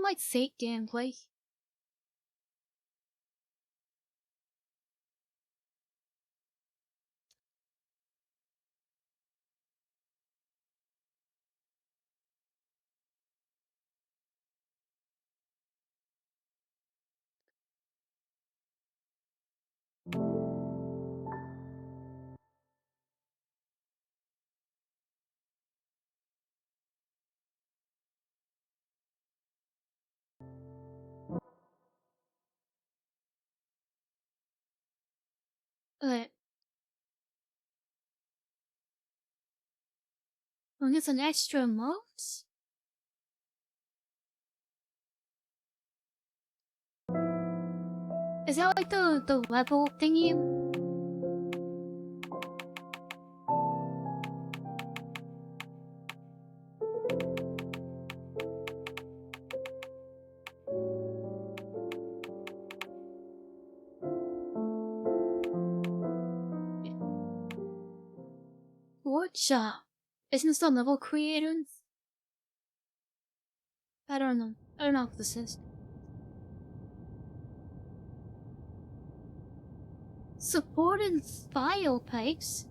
might say gameplay. Oh, it's an extra mode? Is that like the level thingy? Whatcha? Isn't this the level creators? I don't know. I don't know what this is. Supported file pipes?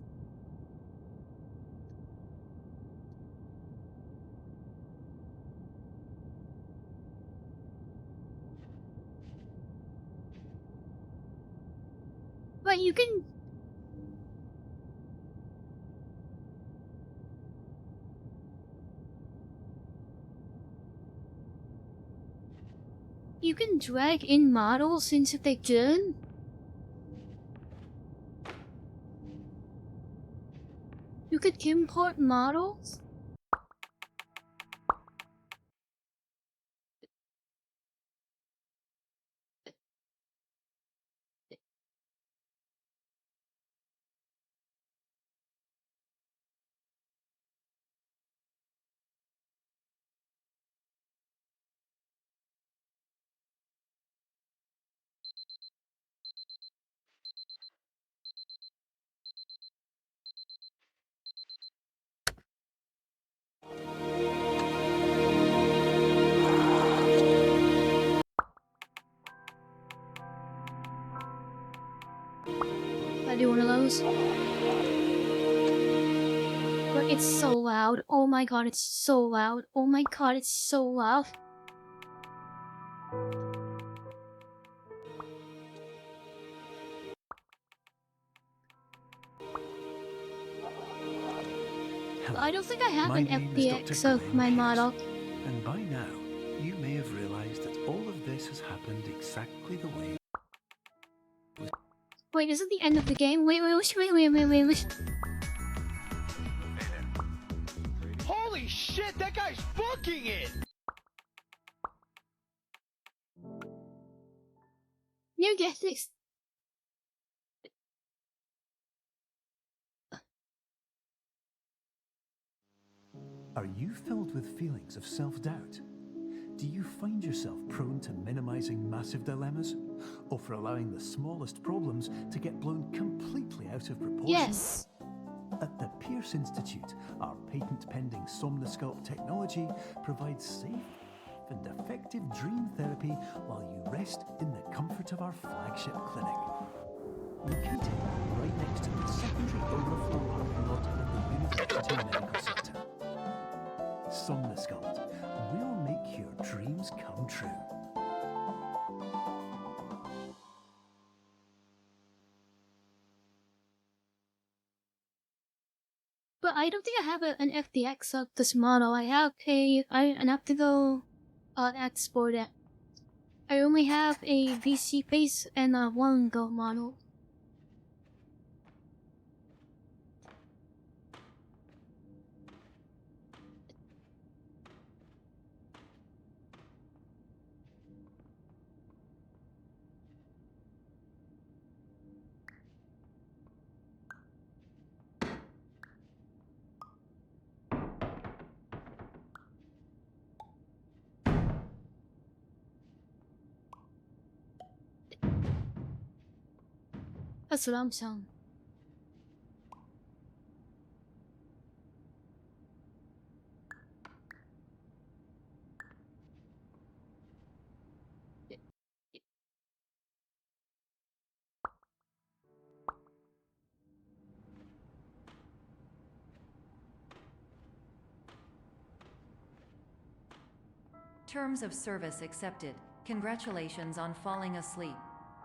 But you can... You can drag in models into the game? You could import models? I do one of those. But it's so loud. Oh my god, it's so loud. Oh my god, it's so loud. Hello. I don't think I have My an name is FDX Dr. of my Glenn model. Pierce, and by now, you may have realized that all of this has happened exactly the way. Wait, is it the end of the game? Wait. Holy shit, that guy's booking it! You get this. Are you filled with feelings of self-doubt? Do you find yourself prone to minimizing massive dilemmas? Or for allowing the smallest problems to get blown completely out of proportion? Yes. At the Pierce Institute, our patent-pending Somnosculpt technology provides safe and effective dream therapy while you rest in the comfort of our flagship clinic. Located right next to the secondary overflow parking lot at the University Medical Center. Somnosculpt will make your dreams come true. But I don't think I have an FDX of this model. I have an optical export it. I only have a VC face and a 1Go model. That's what I'm saying. Terms of service accepted. Congratulations on falling asleep.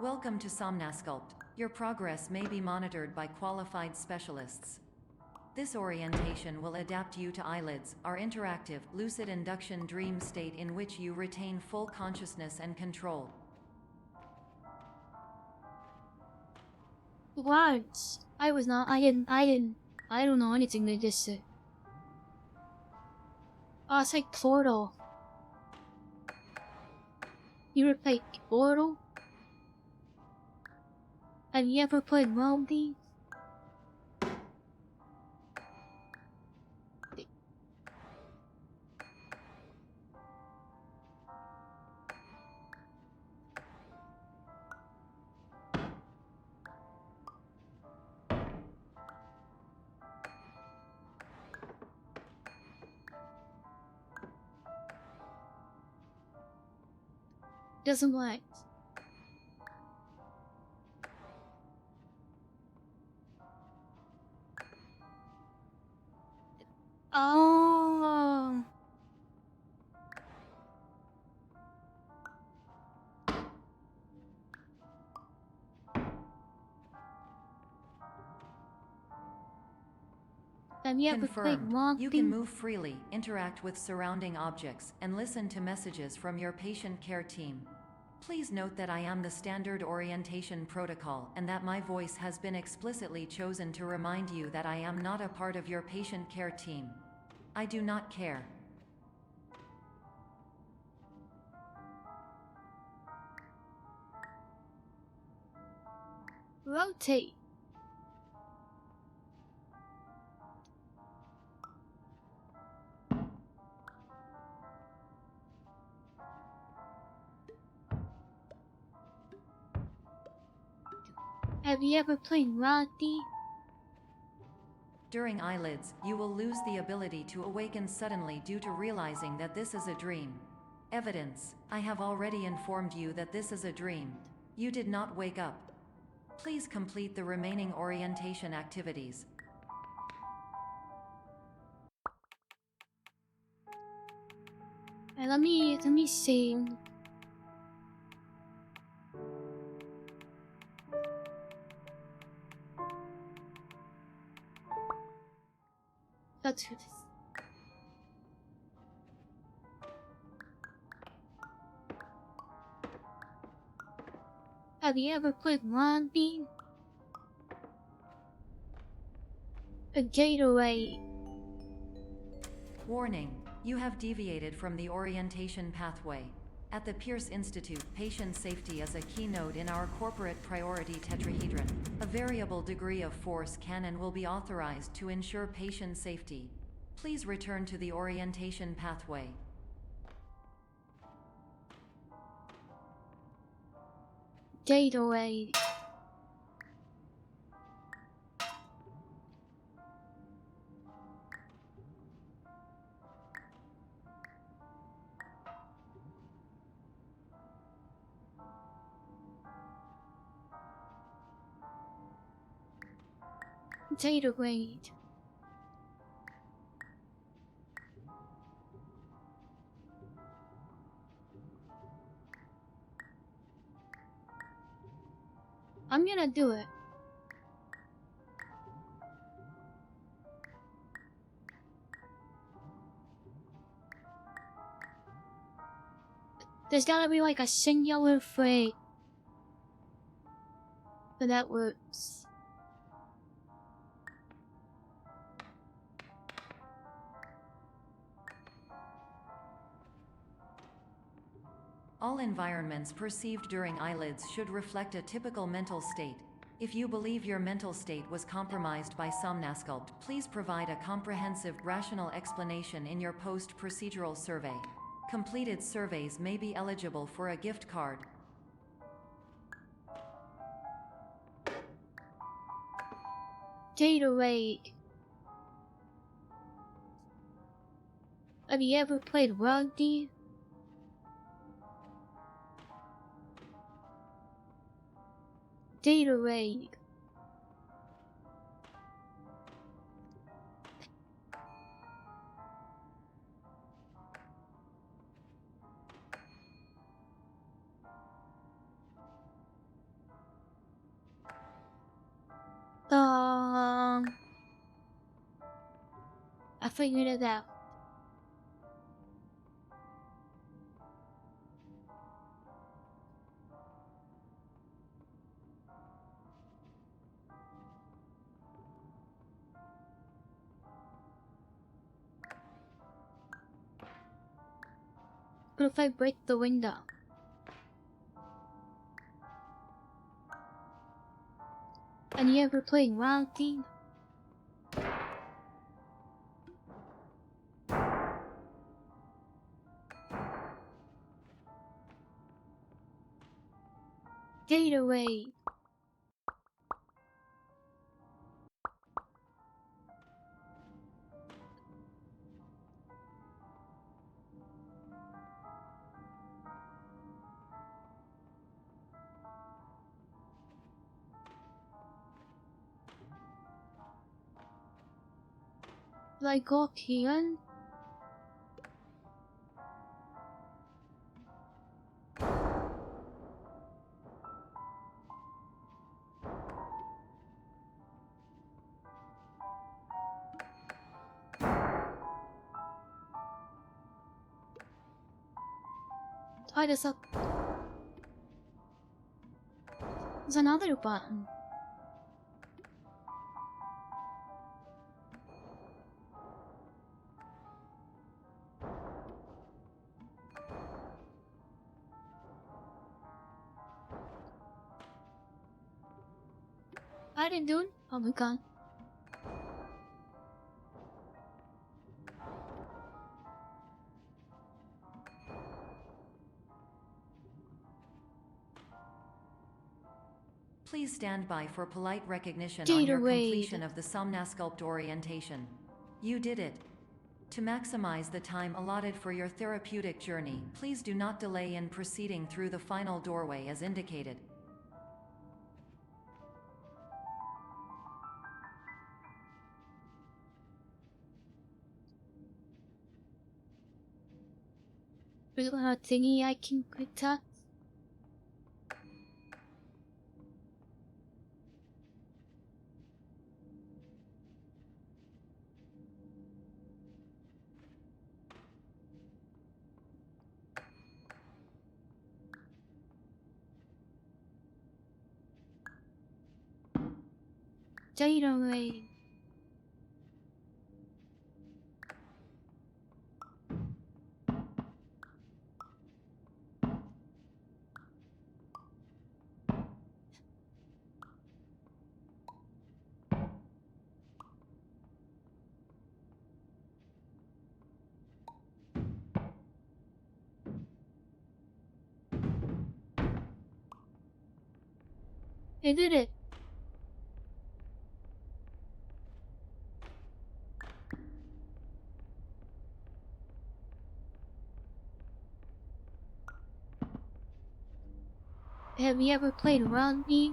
Welcome to Somnasculpt. Your progress may be monitored by qualified specialists. This orientation will adapt you to eyelids, our interactive, lucid induction dream state in which you retain full consciousness and control. Words. I don't know anything they just said. Oh, it's like Portal. You ever played Portal? Have you ever played Moldy? Doesn't work. Oh. Have you ever played Confirmed. Moldy? You can move freely, interact with surrounding objects, and listen to messages from your patient care team. Please note that I am the standard orientation protocol and that my voice has been explicitly chosen to remind you that I am not a part of your patient care team. I do not care. Rotate. Have you ever played Rodney? During eyelids, you will lose the ability to awaken suddenly due to realizing that this is a dream. Evidence: I have already informed you that this is a dream. You did not wake up. Please complete the remaining orientation activities. Let me see. Let's do this. Have you ever played Rodney? A gateway. Warning: you have deviated from the orientation pathway. At the Pierce Institute, patient safety is a keynote in our corporate priority tetrahedron. A variable degree of force can and will be authorized to ensure patient safety. Please return to the orientation pathway. Gateway. Gateway. I'm gonna do it. There's gotta be like a singular phrase for that works. All environments perceived during eyelids should reflect a typical mental state. If you believe your mental state was compromised by Somnasculpt, please provide a comprehensive, rational explanation in your post-procedural survey. Completed surveys may be eligible for a gift card. Gateway. Have you ever played Rodney? Gateway. figured it out. But if I break the window? And you ever playing Wild Team? Get away! Like Alichen? Tie this up. There's another button. I didn't do it. Oh my god. Please stand by for polite recognition Get on your away. completion of the Somnasculpt orientation. You did it. To maximize the time allotted for your therapeutic journey, please do not delay in proceeding through the final doorway as indicated. There's a thingy I can quick touch. Get away. I did it. Have you ever played around me?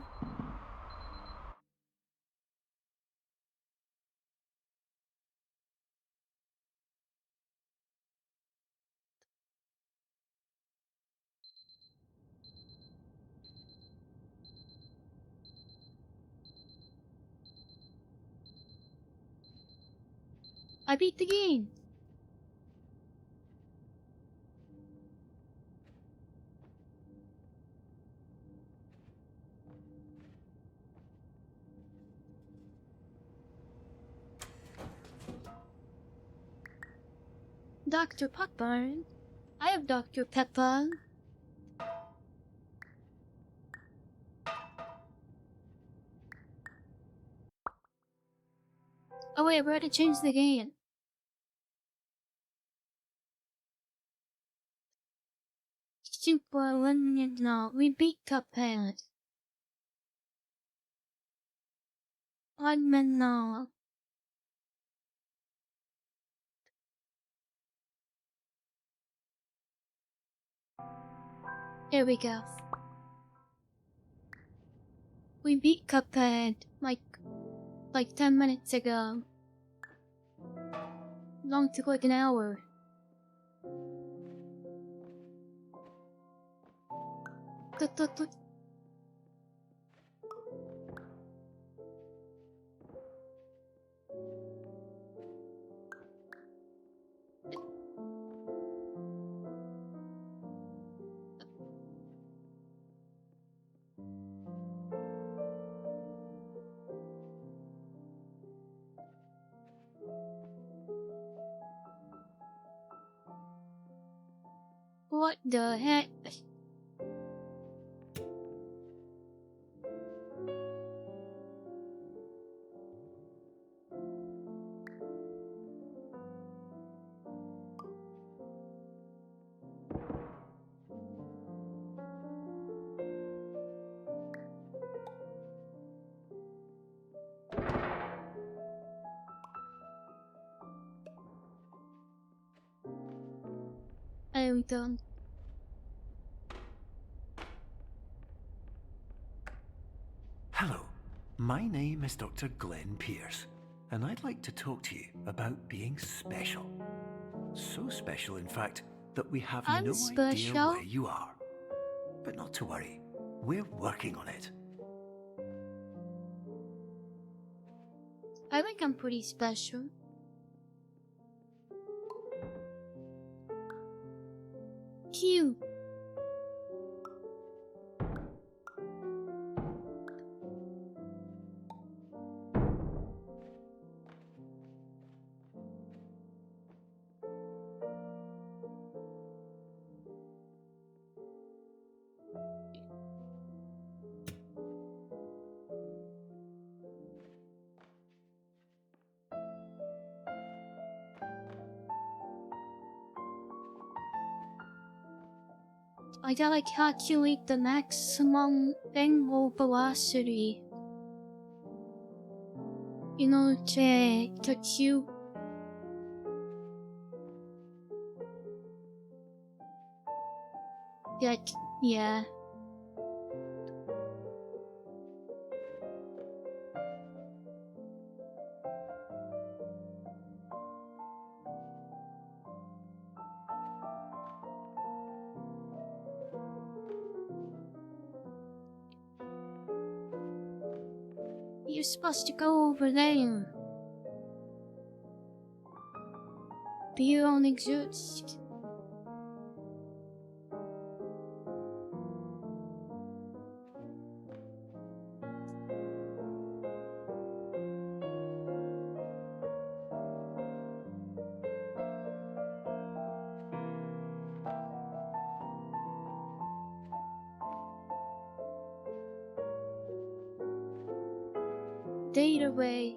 I beat the game. Dr. Pepper. I have Dr. Pepper. Oh wait, we already changed the game. Superliminal. We beat Cuphead. Liminal. Here we go. We beat Cuphead like 10 minutes ago. Long took like an hour. Tut, tut, tut. The heck? I am done. Hello, my name is Dr. Glenn Pierce, and I'd like to talk to you about being special. So special, in fact, that we have I'm no idea special. where you are. But not to worry, we're working on it. I think I'm pretty special. Cute. I gotta calculate the maximum angle velocity in order to cube. Yeah. You're supposed to go over there. But you don't exist. Data way.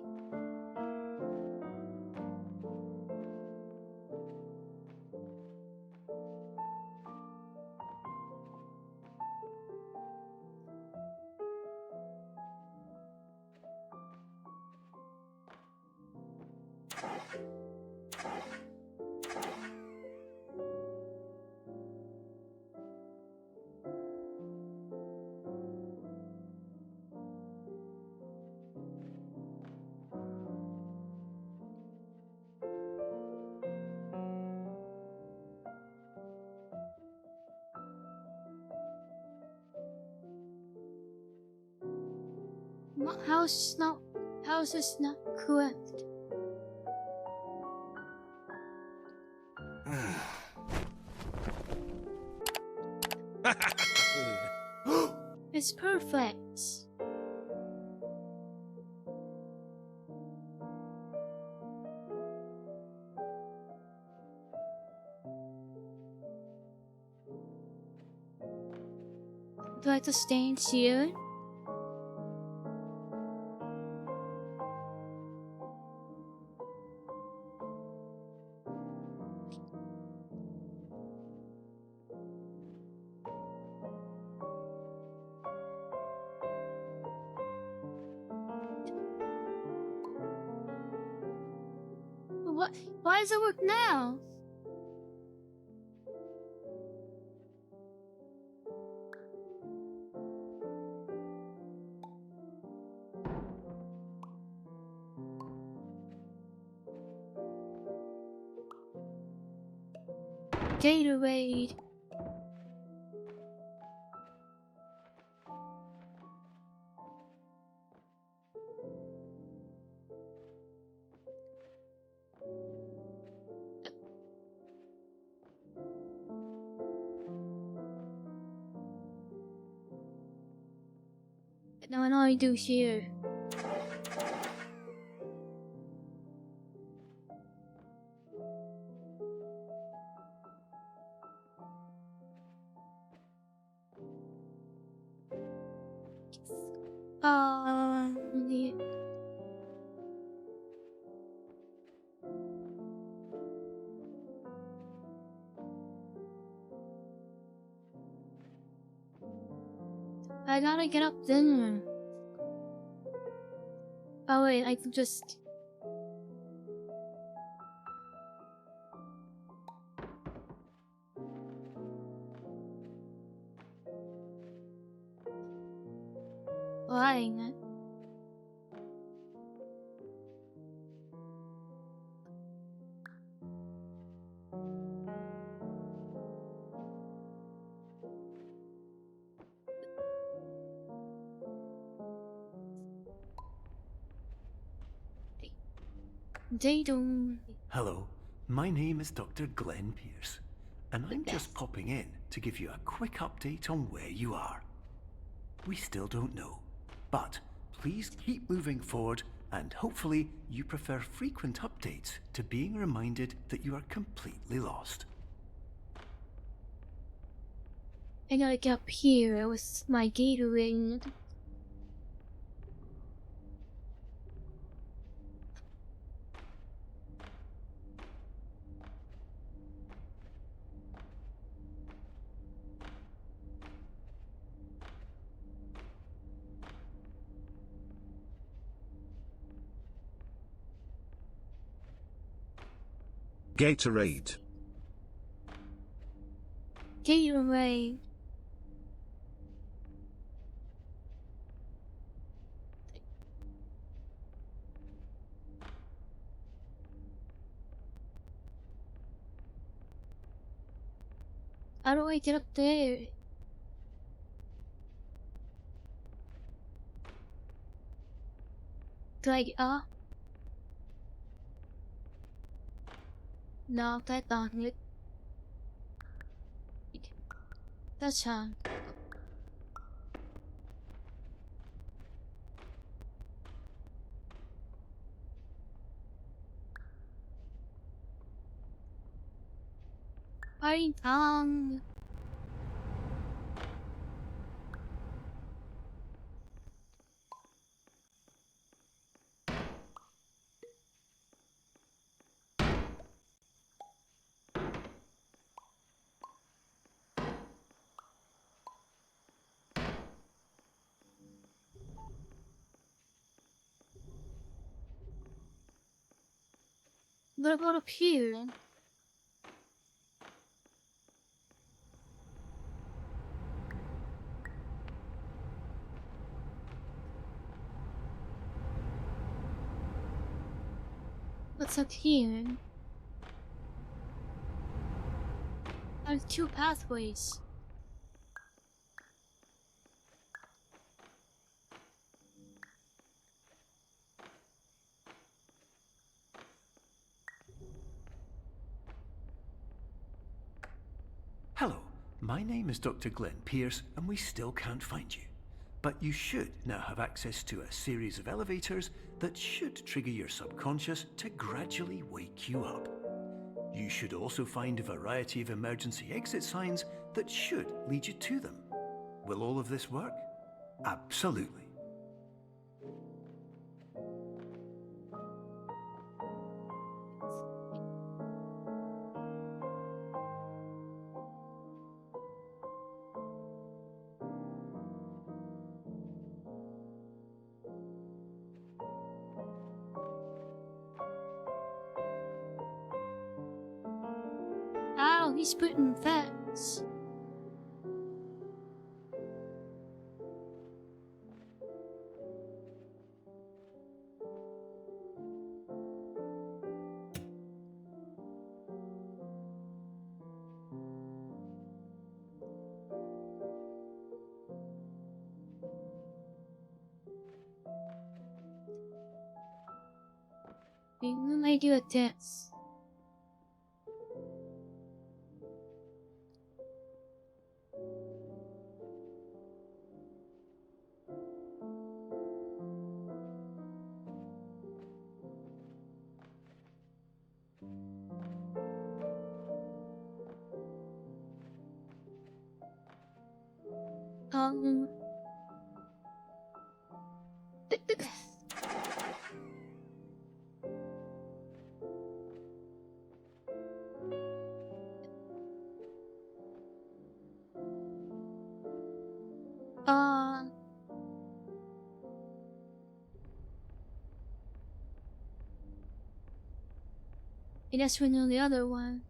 How's this not correct? It's perfect. Do I have to stand here? What? Why does it work now? Gatorade. Now I know I do here. Yeah. I gotta get up dinner. Oh wait, I can just... lying. They don't... Hello, my name is Dr. Glenn Pierce, and I'm just popping in to give you a quick update on where you are. We still don't know, but please keep moving forward, and hopefully you prefer frequent updates to being reminded that you are completely lost. I gotta get up here with my Gatorade. Gatorade. Gatorade. How do I get up there? Do I get up? No, that's not it. That's fine. Party time. What about up here? What's up here? There's two pathways. Hello, my name is Dr. Glenn Pierce, and we still can't find you. But you should now have access to a series of elevators that should trigger your subconscious to gradually wake you up. You should also find a variety of emergency exit signs that should lead you to them. Will all of this work? Absolutely. Ow, he's putting fence. We might do a dance. Um, Uh, I guess we know the other one.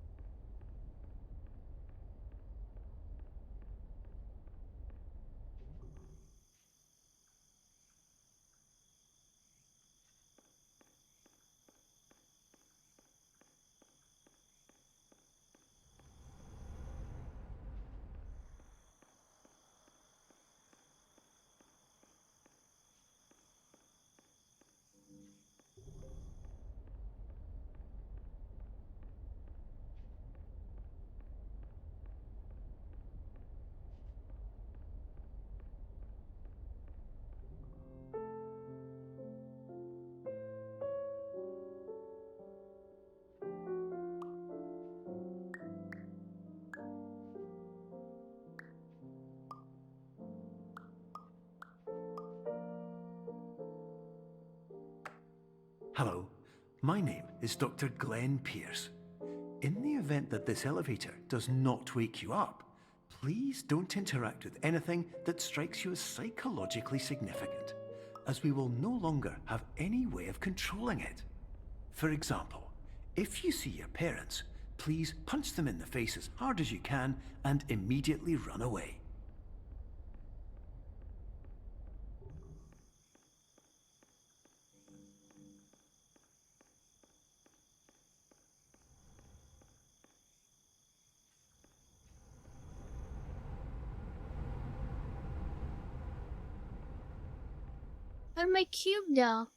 Hello, my name is Dr. Glenn Pierce. In the event that this elevator does not wake you up, please don't interact with anything that strikes you as psychologically significant, as we will no longer have any way of controlling it. For example, if you see your parents, please punch them in the face as hard as you can and immediately run away. Where'd my cube go?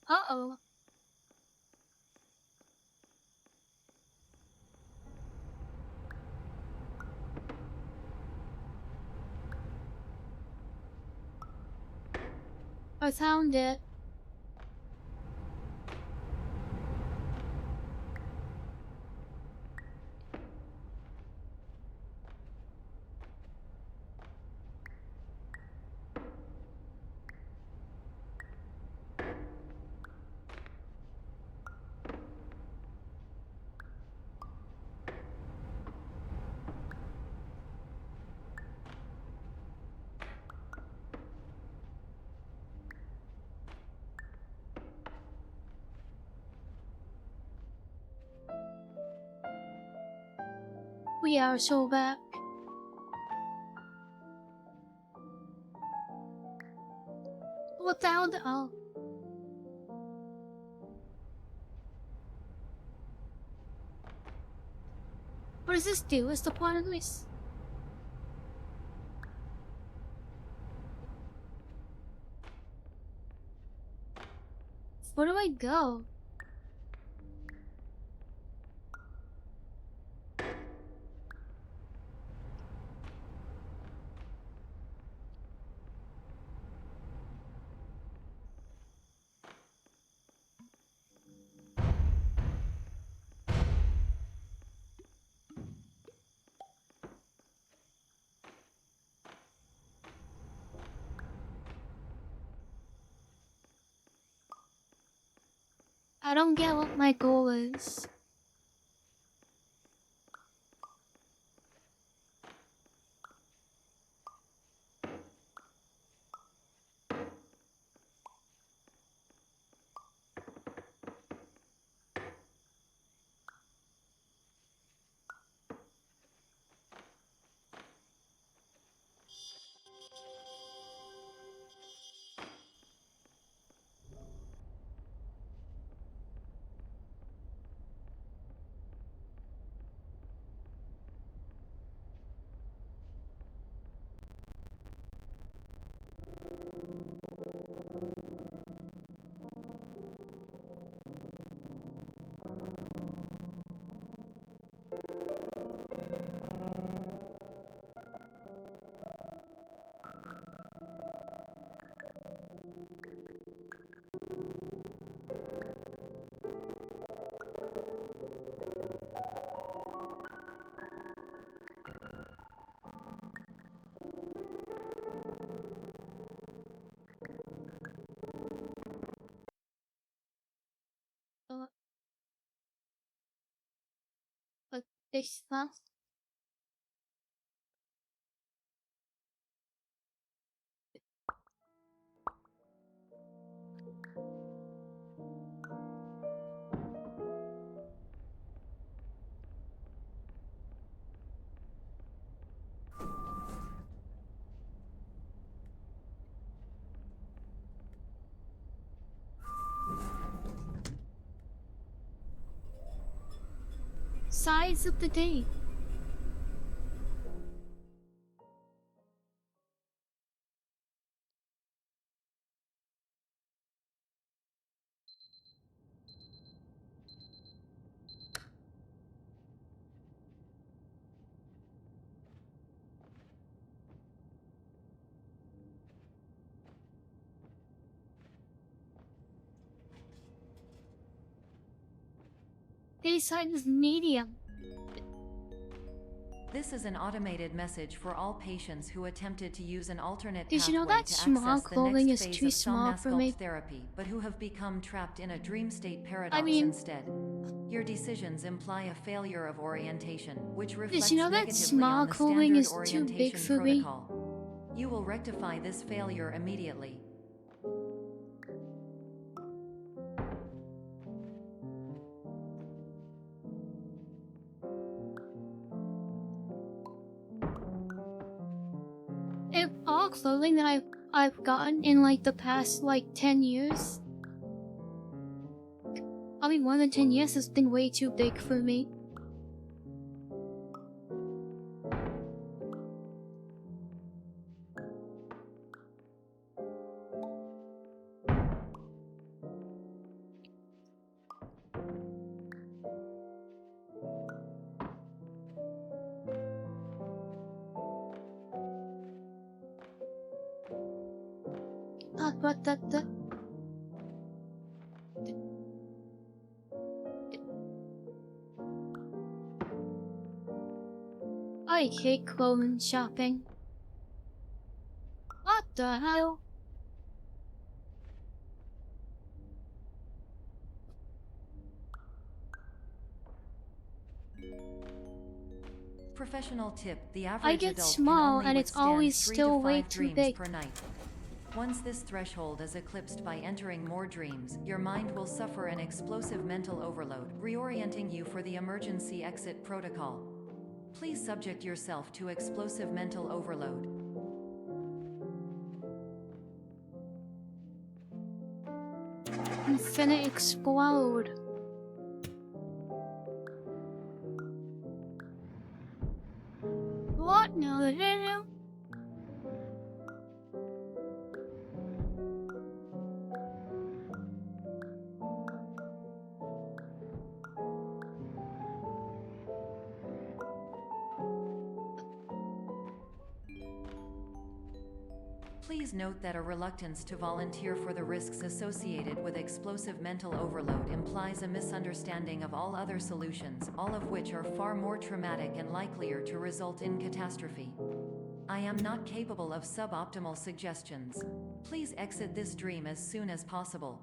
Uh-oh. I found it. We are so back. What the hell? Oh. What does this do? What's the point of this? Where do I go? I don't get what my goal is. This stuff. Size of the day. Day size is medium. This is an automated message for all patients who attempted to use an alternate Did you know pathway that to small access the clothing next is phase too of small for me? somnasculpt therapy, but who have become trapped in a dream state paradox mean- instead. Your decisions imply a failure of orientation, which reflects Did you know that negatively small on the clothing standard is too big orientation for me? protocol. You will rectify this failure immediately. If all clothing that I've gotten in like the past like 10 years, more than 10 years has been way too big for me. But I hate clothing shopping. What the hell? Professional tip: the average get adult small can only and it's withstand always 3 still to 5 way too dreams big. per night. Once this threshold is eclipsed by entering more dreams, your mind will suffer an explosive mental overload, reorienting you for the emergency exit protocol. Please subject yourself to explosive mental overload. I'm finna explode. What now? Please note that a reluctance to volunteer for the risks associated with explosive mental overload implies a misunderstanding of all other solutions, all of which are far more traumatic and likelier to result in catastrophe. I am not capable of suboptimal suggestions. Please exit this dream as soon as possible.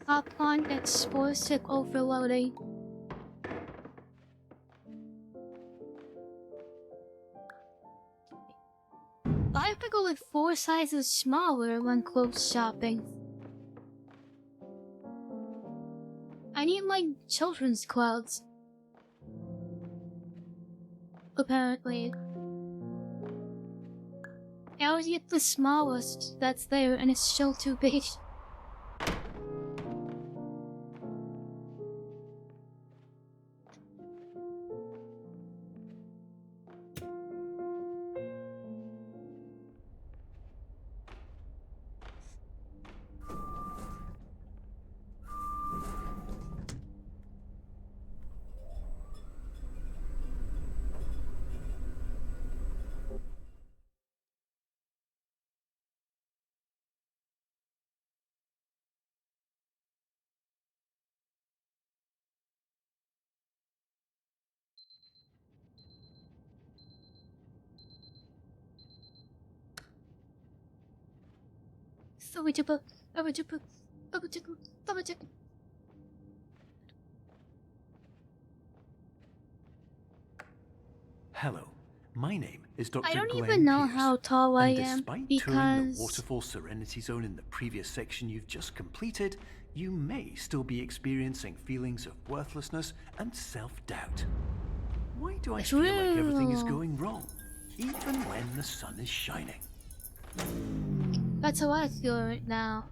Upon explosive overloading. I have to go with 4 sizes smaller when clothes shopping. I need my children's clothes. Apparently. I always get the smallest that's there and it's still too big. Hello, my name is Dr. I don't Glenn even know Pierce, how tall I and am despite touring the because Waterfall Serenity Zone in the previous section you've just completed, you may still be experiencing feelings of worthlessness and self-doubt. Why do I feel like everything is True. going wrong, even when the sun is shining? That's how I feel right now.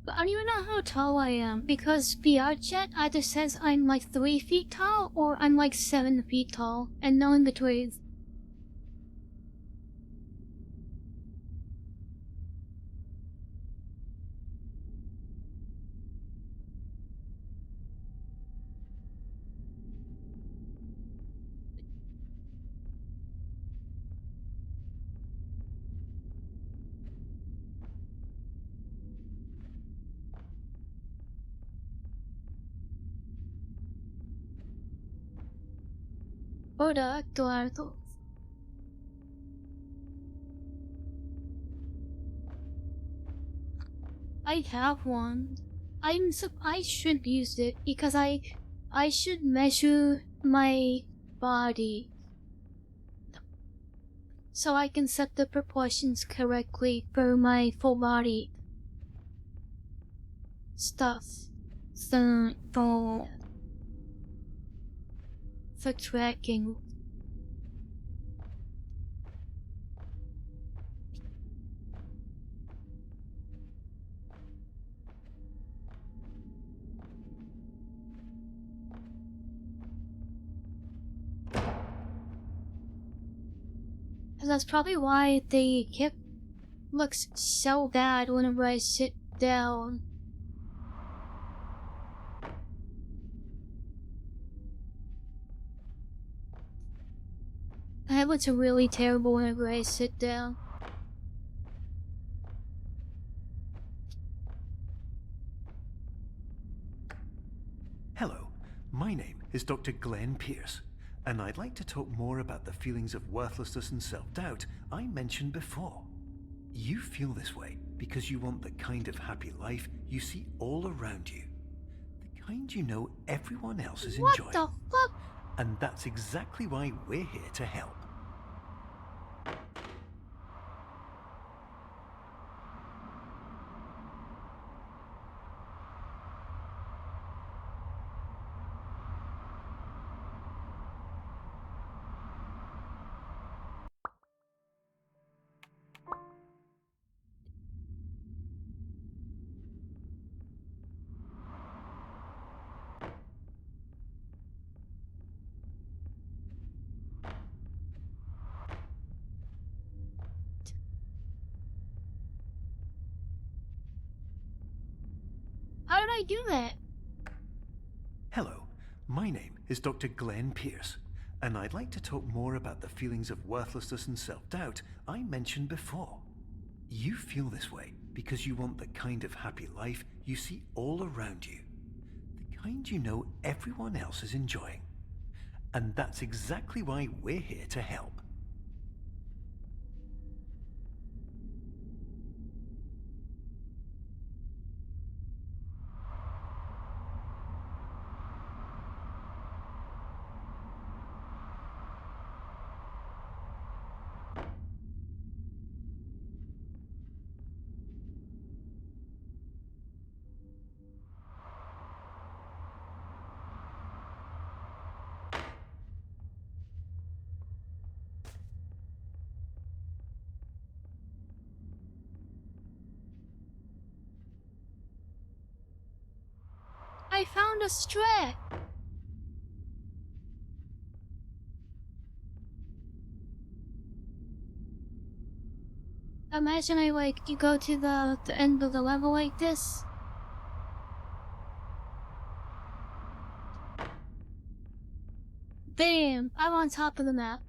But I don't even know how tall I am because VR chat either says I'm like 3 feet tall or I'm like 7 feet tall and no in between. Hola, Eduardo. I have one. I should use it because I should measure my body so I can set the proportions correctly for my full body stuff. So for tracking. And that's probably why the hip looks so bad whenever I sit down. That looks really terrible whenever I sit down. Hello, my name is Dr. Glenn Pierce, and I'd like to talk more about the feelings of worthlessness and self-doubt I mentioned before. You feel this way because you want the kind of happy life you see all around you, the kind you know everyone else is What enjoying. the fuck? And that's exactly why we're here to help. How did I do that? Hello, my name is Dr. Glenn Pierce, and I'd like to talk more about the feelings of worthlessness and self-doubt I mentioned before. You feel this way because you want the kind of happy life you see all around you, the kind you know everyone else is enjoying. And that's exactly why we're here to help. I found a strat. Imagine you go to the end of the level like this. Bam! I'm on top of the map.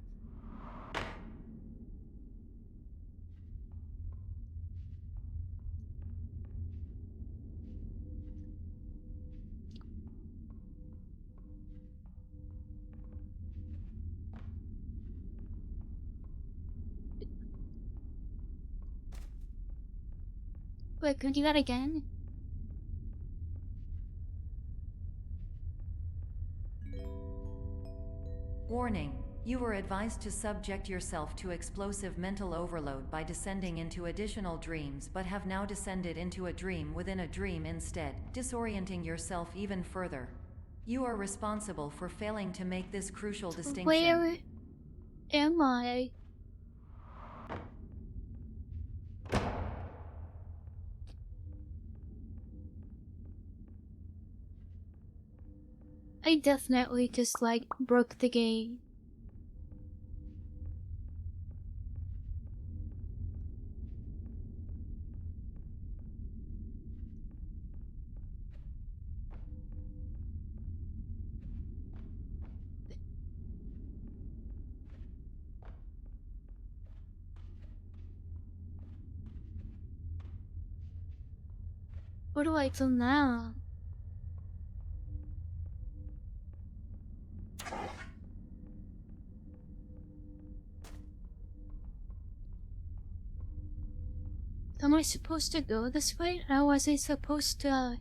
Wait, can you do that again? Warning. You were advised to subject yourself to explosive mental overload by descending into additional dreams, but have now descended into a dream within a dream instead, disorienting yourself even further. You are responsible for failing to make this crucial distinction. Where am I? I definitely just like broke the game. What do I do now? Am I supposed to go this way? How was I supposed to?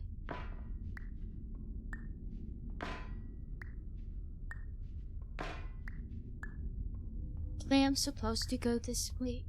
I am supposed to go this way.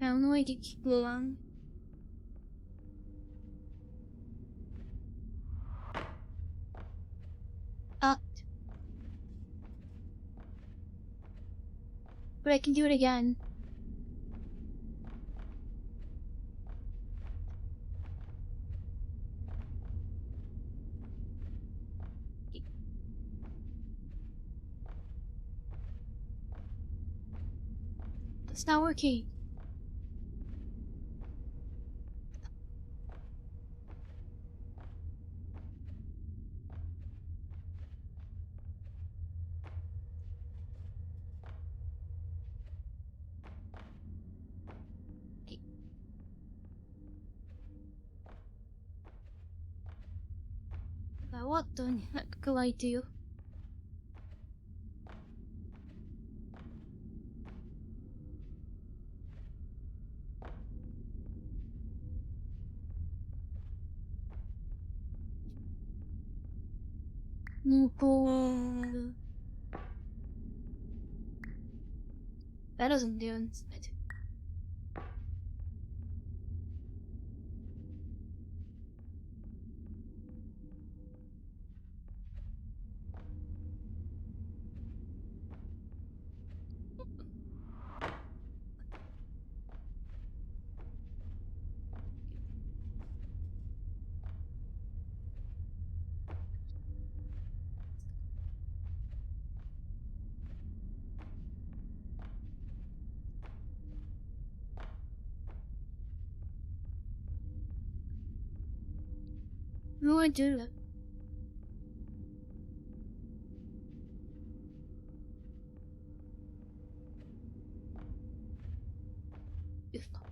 I don't know why I keep along. Up. But I can do it again. It's not working. Now what the heck could I do? That doesn't do it. How do I do that? If not.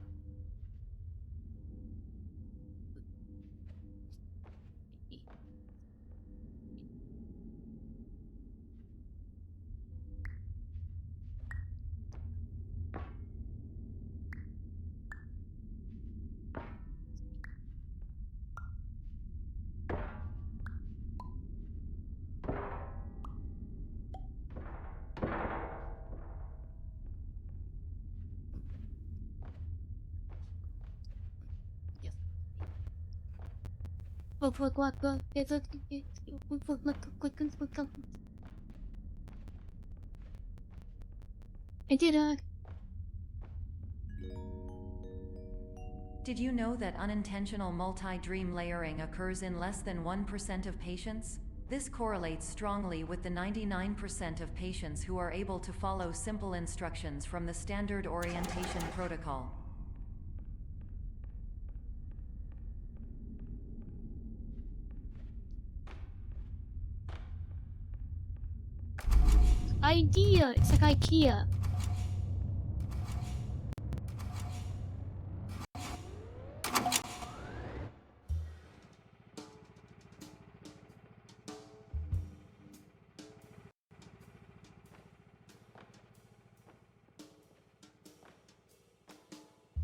I did Did you know that unintentional multi-dream layering occurs in less than 1% of patients? This correlates strongly with the 99% of patients who are able to follow simple instructions from the standard orientation protocol. Idea! It's like IKEA.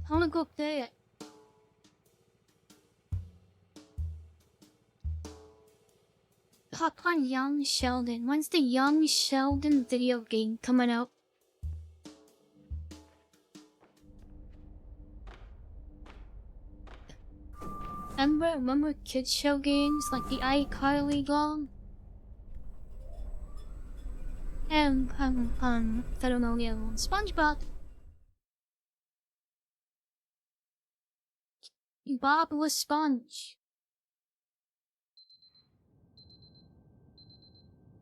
I wanna go up there. Hop on Young Sheldon. When's the Young Sheldon video game coming out? Remember kids show games like the iCarly game? I don't know the other one. SpongeBob. Bob was Sponge.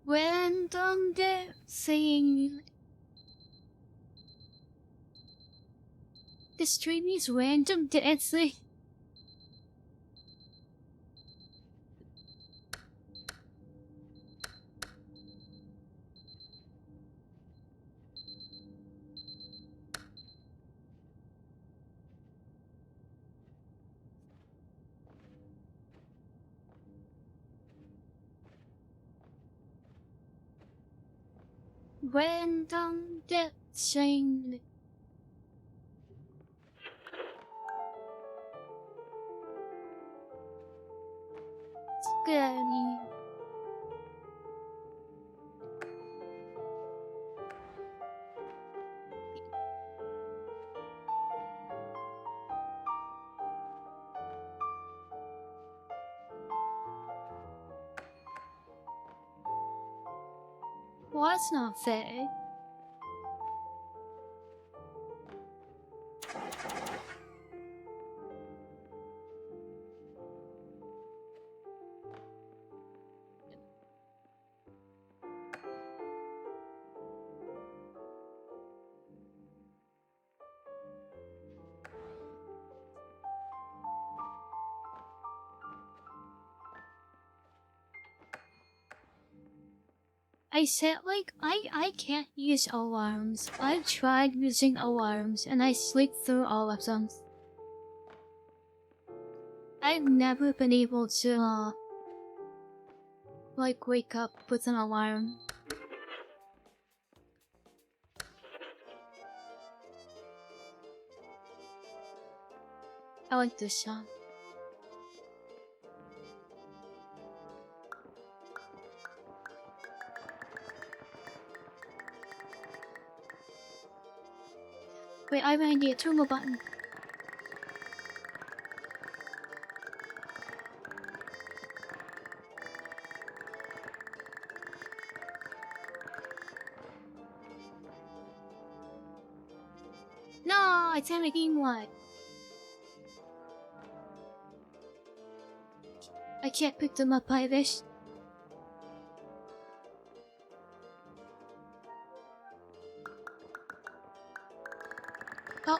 Random dancing. The stream is random dancing. Random dancing. Scary. Well, that's not fair. I said like I can't use alarms. I've tried using alarms and I sleep through all of them. I've never been able to like wake up with an alarm. I like this song. Wait, I have an idea. Turn the button. No, it's making what? I can't pick them up by this. Oh.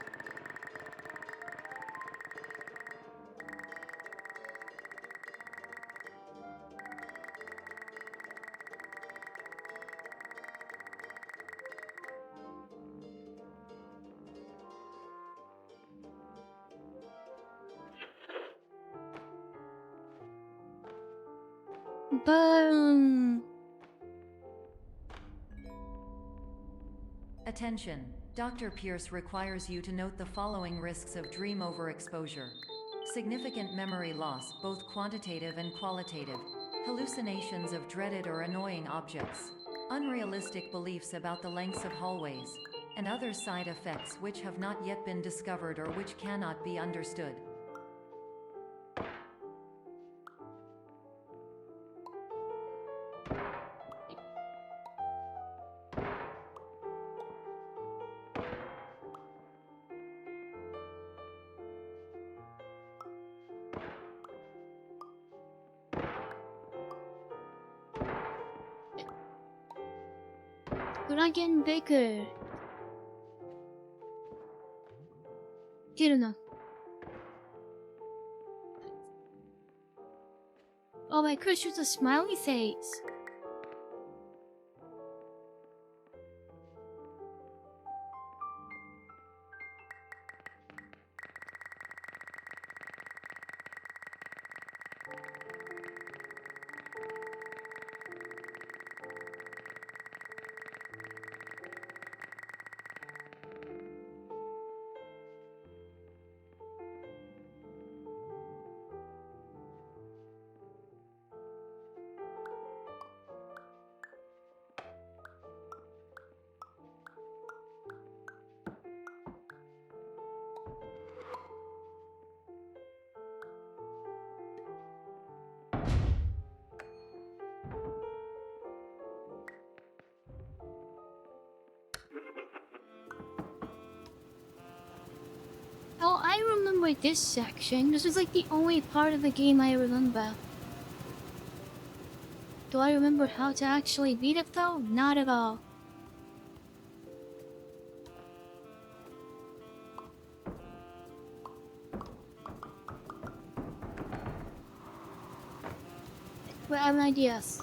Boom. Attention! Dr. Pierce requires you to note the following risks of dream overexposure. Significant memory loss, both quantitative and qualitative. Hallucinations of dreaded or annoying objects. Unrealistic beliefs about the lengths of hallways. And other side effects which have not yet been discovered or which cannot be understood. We're not getting bigger. Good enough. Oh my gosh, it's a smiley face. Oh, I remember this section. This is like the only part of the game I remember. Do I remember how to actually beat it though? Not at all. But I have ideas.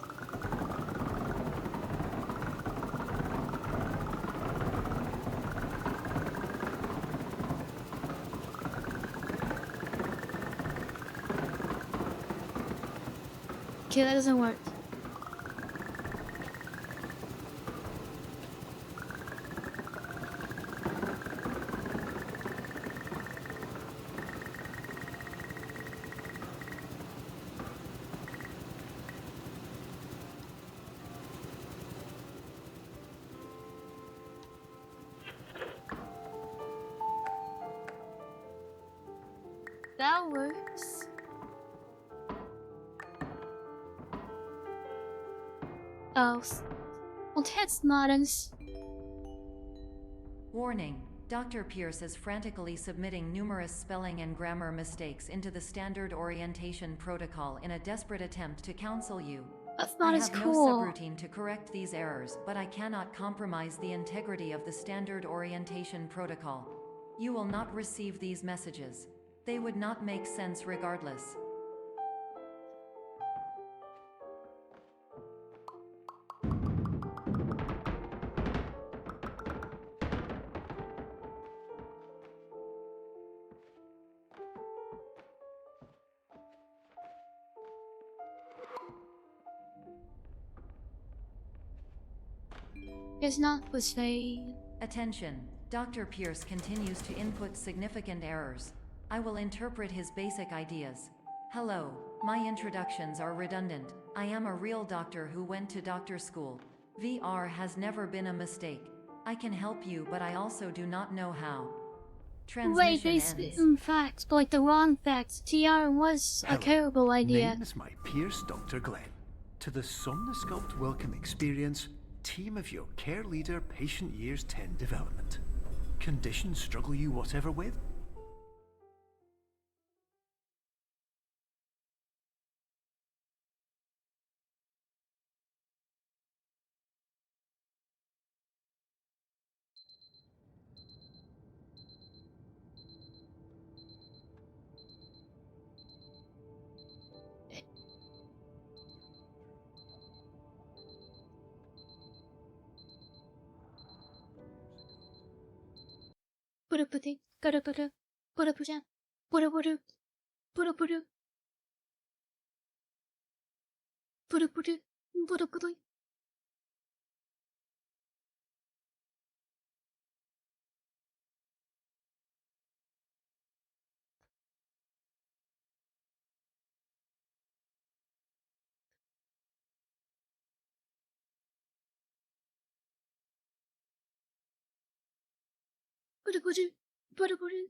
Okay, that doesn't work. That works. Oh, well, that's not us. Warning. Dr. Pierce is frantically submitting numerous spelling and grammar mistakes into the standard orientation protocol in a desperate attempt to counsel you. That's not I as have cool. no subroutine to correct these errors, but I cannot compromise the integrity of the standard orientation protocol. You will not receive these messages. They would not make sense regardless. It's not the same. Attention. Dr. Pierce continues to input significant errors. I will interpret his basic ideas. Hello, my introductions are redundant. I am a real doctor who went to doctor school. VR has never been a mistake. I can help you, but I also do not know how. Wait, Transmission there's ends. facts, but like the wrong facts. TR was a Hello. terrible idea. Name is my Pierce Dr. Glenn. To the Somnosculpt Welcome Experience, team of your care leader, patient years 10 development. Conditions struggle you whatever with? Puru-puti, kuru-puru, puru-puja, puru-puru, puru-puru, puru-puru, puru-puru. Puru-puru, puru-puru.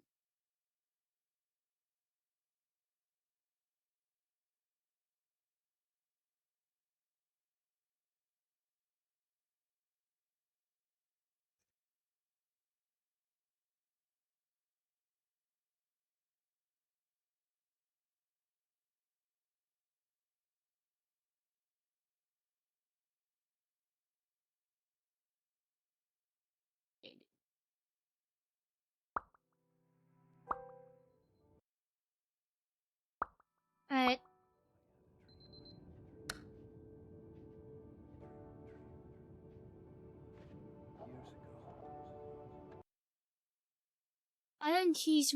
Yankee's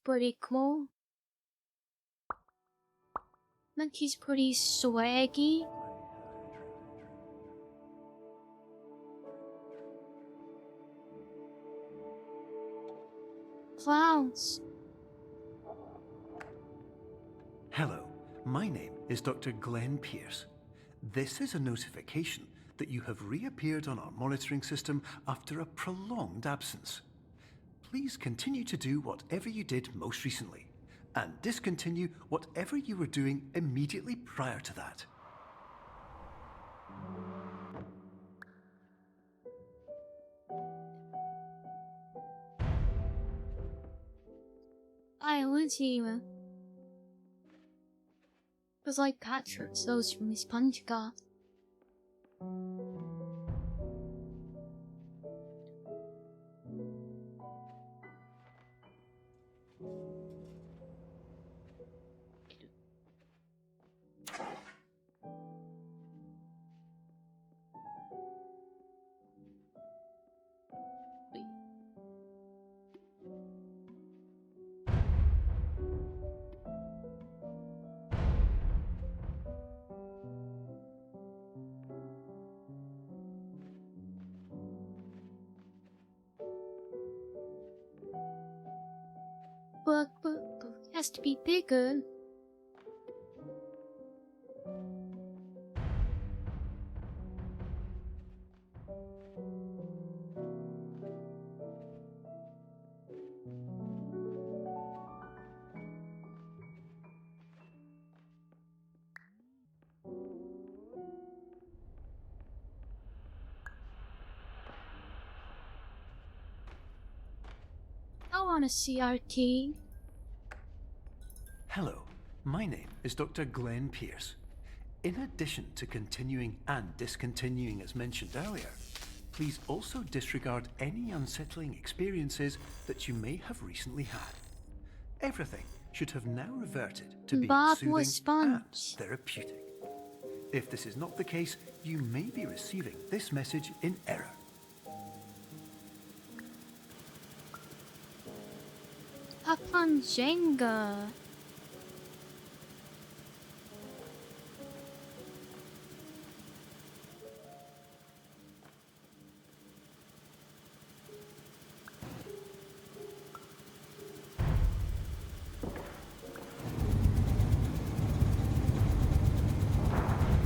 pretty cool. Monkey's pretty swaggy. Clowns. Hello, my name is Dr. Glenn Pierce. This is a notification that you have reappeared on our monitoring system after a prolonged absence. Please continue to do whatever you did most recently, and discontinue whatever you were doing immediately prior to that. I would even. Because I captured those from his punch card. But it has to be bigger. I want a CRT. Hello, my name is Dr. Glenn Pierce. In addition to continuing and discontinuing as mentioned earlier, please also disregard any unsettling experiences that you may have recently had. Everything should have now reverted to being Bob soothing was and sponge. therapeutic. If this is not the case, you may be receiving this message in error. Have fun, Jenga.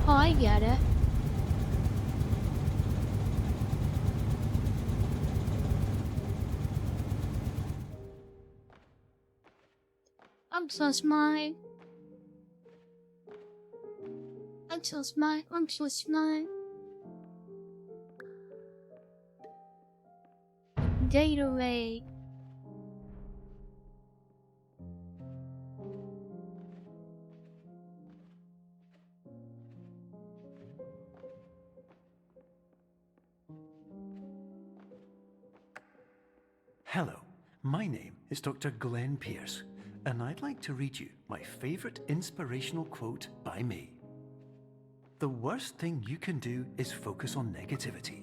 Oh, I get it. I'm so smart. I'm so smart. I'm so smart. Gatorade. Hello, my name is Dr. Glenn Pierce, and I'd like to read you my favourite inspirational quote by me. The worst thing you can do is focus on negativity.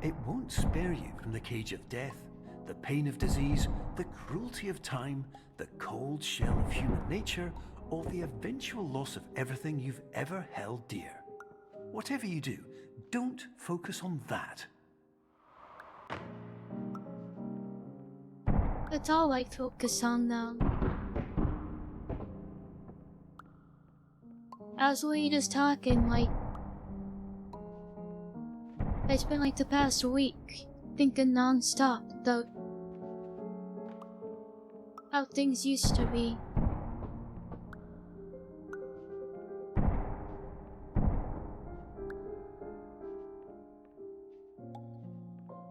It won't spare you from the cage of death, the pain of disease, the cruelty of time, the cold shell of human nature, or the eventual loss of everything you've ever held dear. Whatever you do, don't focus on that. That's all I focus on now. As we just talking, like, I spent like the past week thinking non-stop about how things used to be.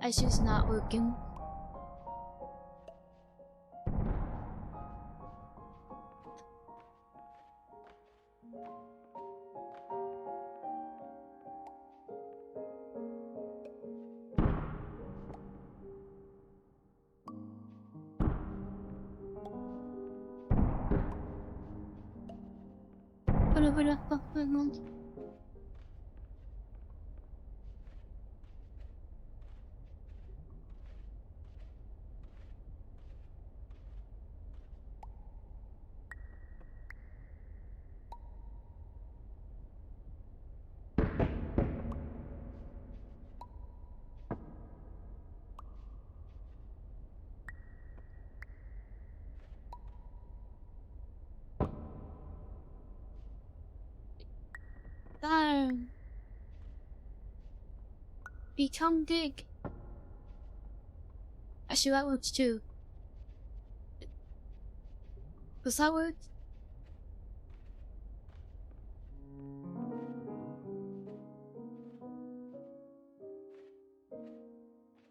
It's just not working. be tongue dig. Actually, that works too. Does that work?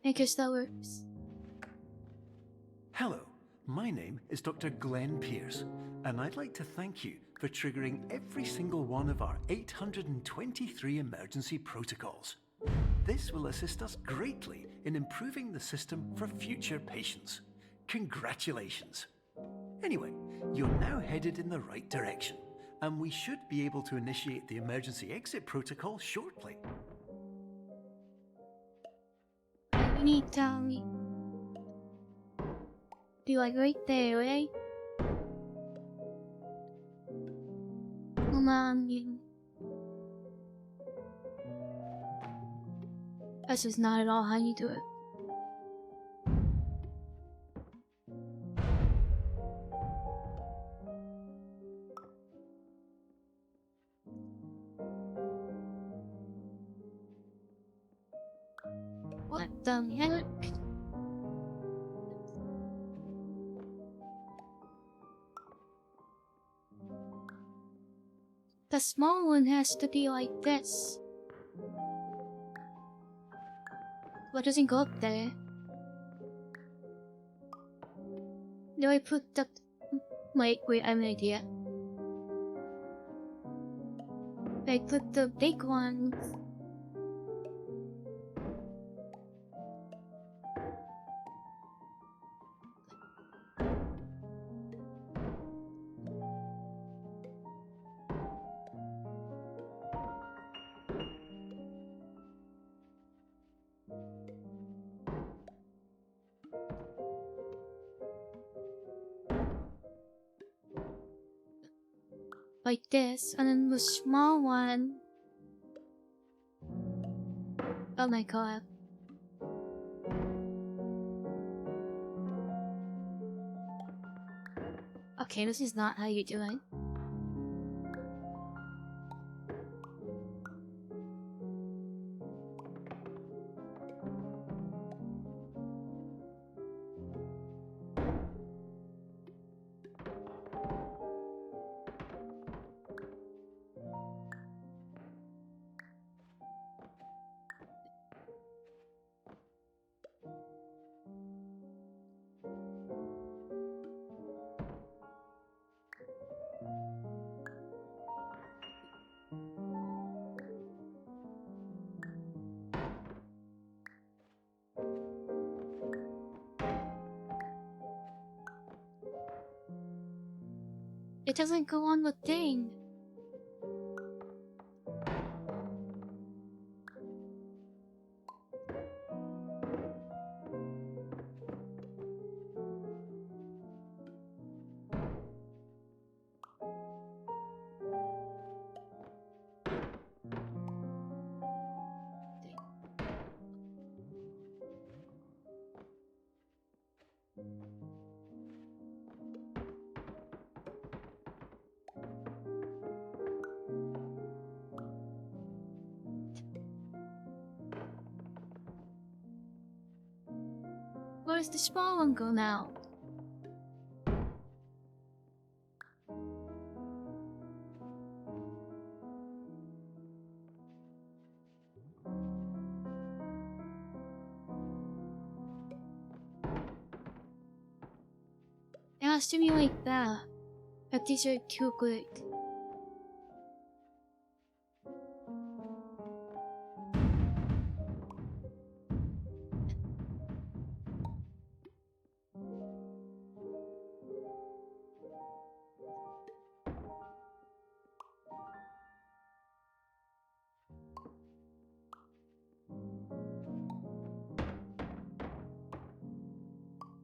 I guess that works. Hello, my name is Dr. Glenn Pierce, and I'd like to thank you for triggering every single one of our 823 emergency protocols. This will assist us greatly in improving the system for future patients. Congratulations. Anyway, you're now headed in the right direction, and we should be able to initiate the emergency exit protocol shortly. You need be like right there, eh? Come on, you. That's just not at all how you do it. What the heck? The small one has to be like this. What doesn't go up there? Do I put the... Wait, I have an idea. I put the big ones. Like this, and then the small one. Oh my god. Okay, this is not how you do it. It doesn't go on the thing. Where's the small one go now? It has to be like that. But these are too good.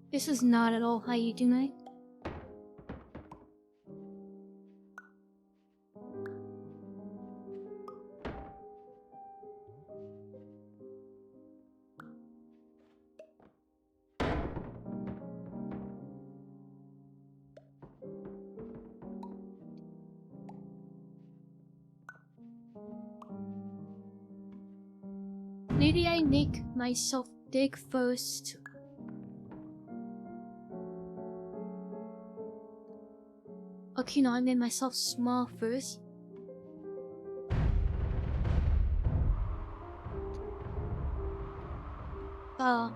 This is not at all how you do it. Maybe I make myself big first. Okay, no, I made myself small first. Oh.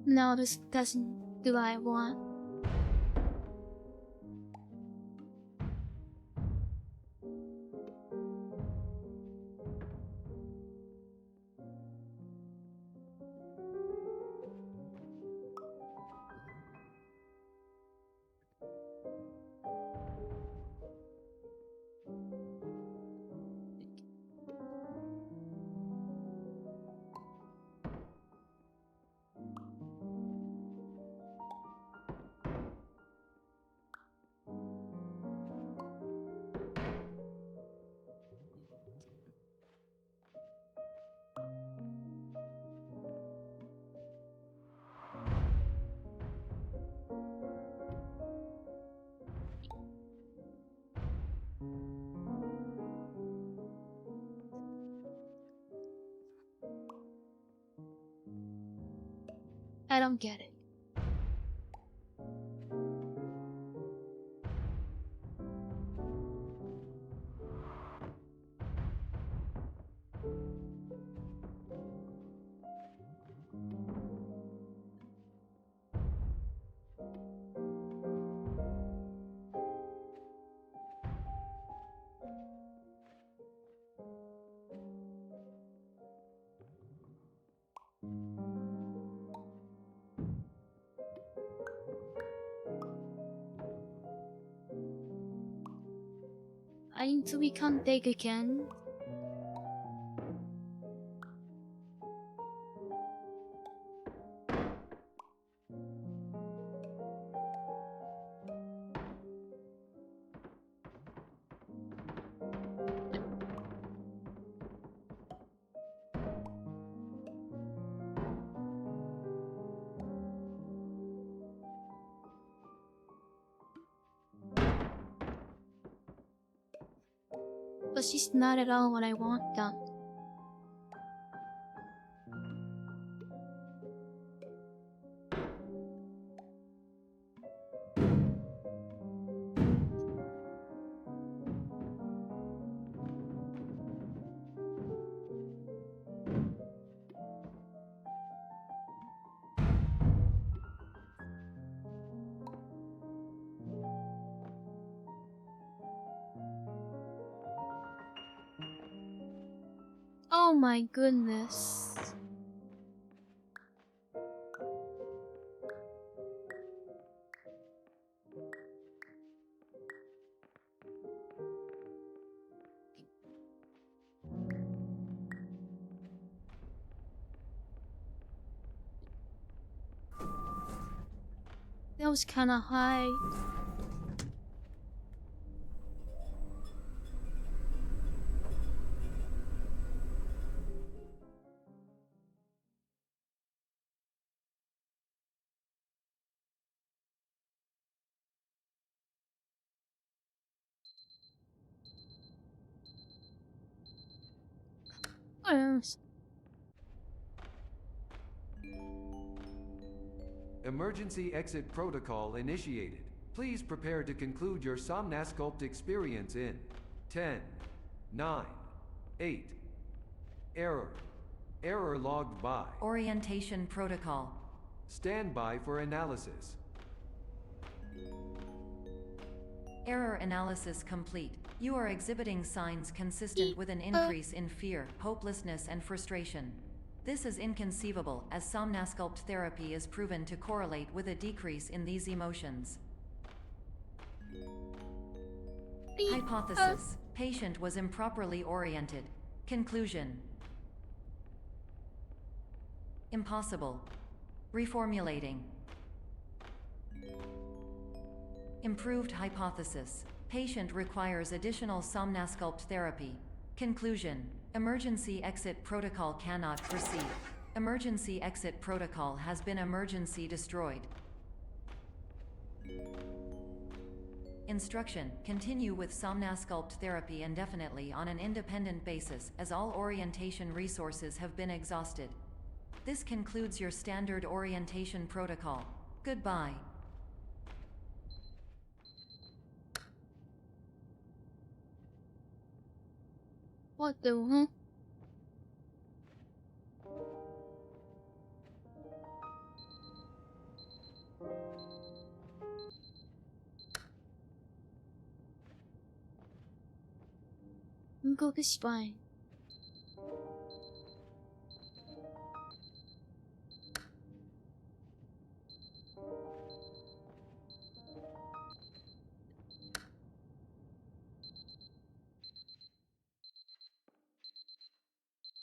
No, this doesn't do what I want. I don't get it. I need to become big again. But she's not at all what I want done. Oh my goodness. That was kinda high. Emergency exit protocol initiated. Please prepare to conclude your Somnasculpt experience in 10, 9, 8. Error. Error logged by. Orientation protocol. Stand by for analysis. Error analysis complete. You are exhibiting signs consistent with an increase in fear, hopelessness, and frustration. This is inconceivable, as Somnasculpt therapy is proven to correlate with a decrease in these emotions. Hypothesis. Patient was improperly oriented. Conclusion. Impossible. Reformulating. Improved hypothesis. Patient requires additional Somnasculpt therapy. Conclusion. Emergency exit protocol cannot proceed. Emergency exit protocol has been emergency destroyed. Instruction: continue with Somnasculpt therapy indefinitely on an independent basis, as all orientation resources have been exhausted. This concludes your standard orientation protocol. Goodbye. What the huh? Go to spine.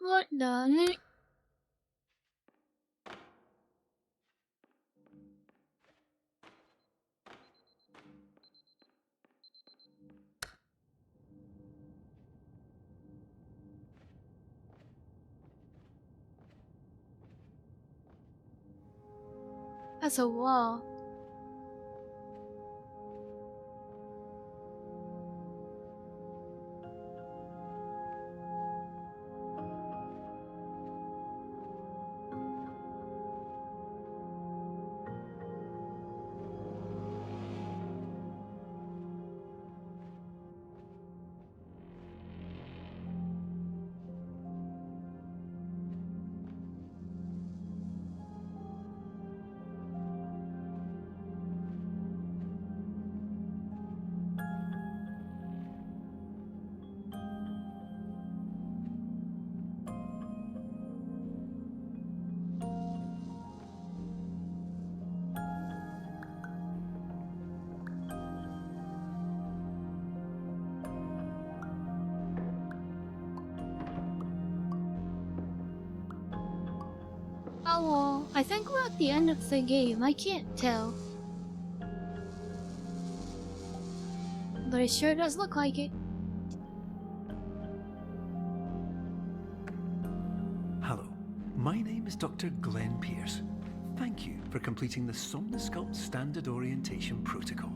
What the? That's a wall. Oh well, I think we're at the end of the game. I can't tell. But it sure does look like it. Hello, my name is Dr. Glenn Pierce. Thank you for completing the Somnasculpt Standard Orientation Protocol.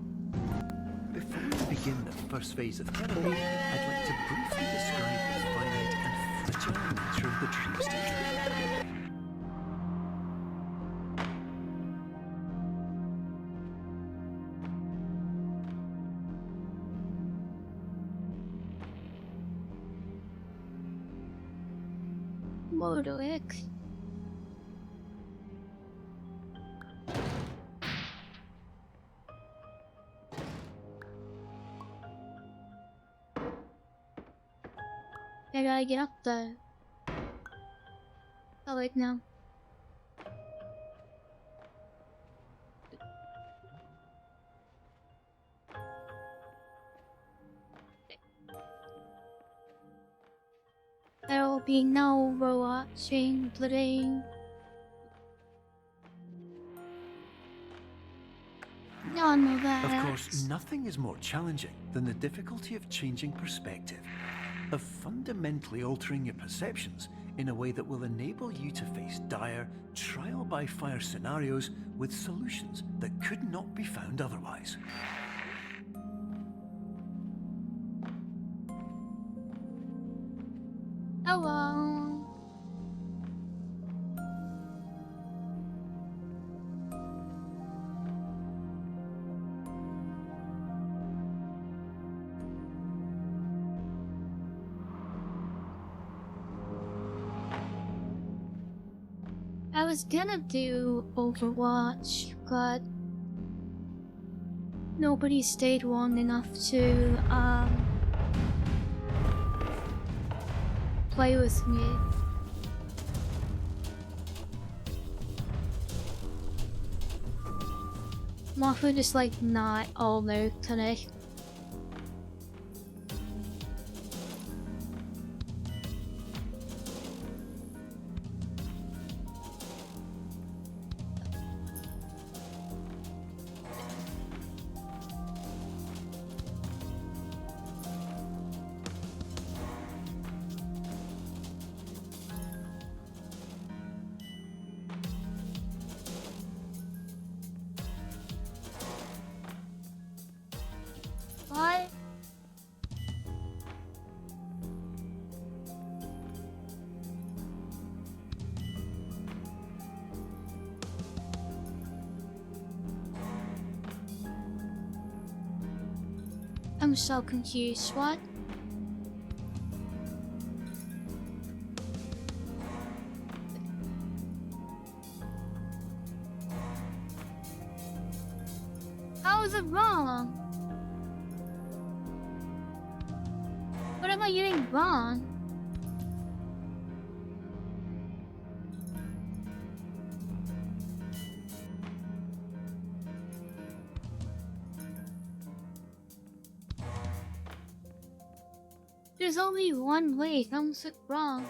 Before we begin the first phase of therapy, I'd like to briefly describe the finite and fragile nature of the dream state. Moto X. I gotta get up there. Oh wait, no. There will be no watching, playing. None of that. Of course, nothing is more challenging than the difficulty of changing perspective, of fundamentally altering your perceptions in a way that will enable you to face dire, trial-by-fire scenarios with solutions that could not be found otherwise. Hello. I was gonna do Overwatch, but nobody stayed long enough to play with me. Moffat is like not all there today. I'm so confused. What? How is it wrong? What am I getting wrong? There's only one way. How's it wrong?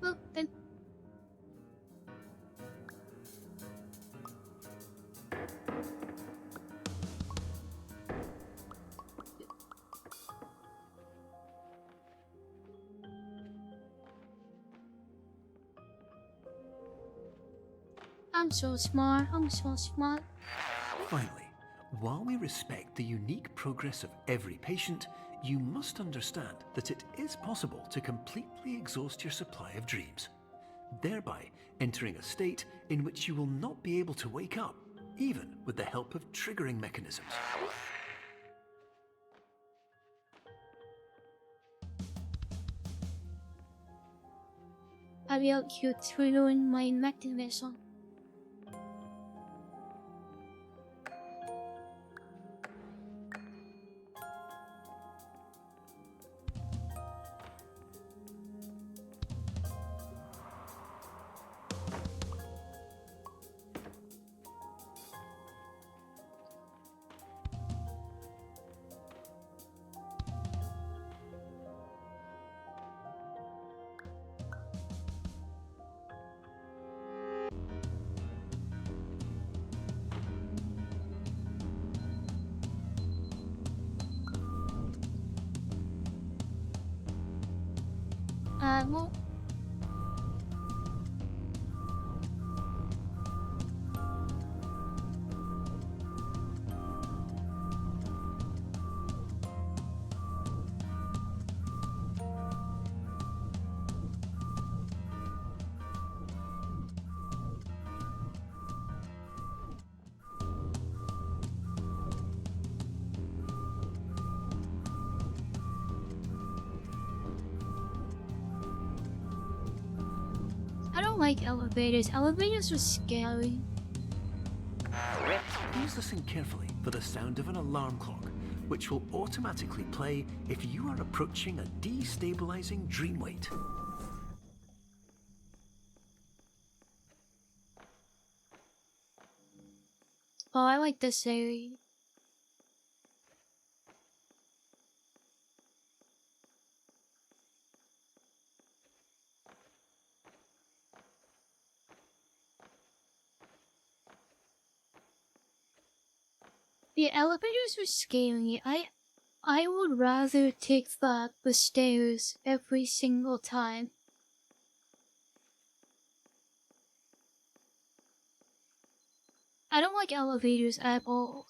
Look, then. I'm so smart. I'm so smart. Finally, while we respect the unique progress of every patient, you must understand that it is possible to completely exhaust your supply of dreams, thereby entering a state in which you will not be able to wake up, even with the help of triggering mechanisms. I will you to ruin my mechanism. Well, I don't like elevators. Elevators are scary. Use listen carefully for the sound of an alarm clock, which will automatically play if you are approaching a destabilizing dream weight. Oh, I like this series. The elevators are scary. I would rather take the stairs every single time. I don't like elevators at all.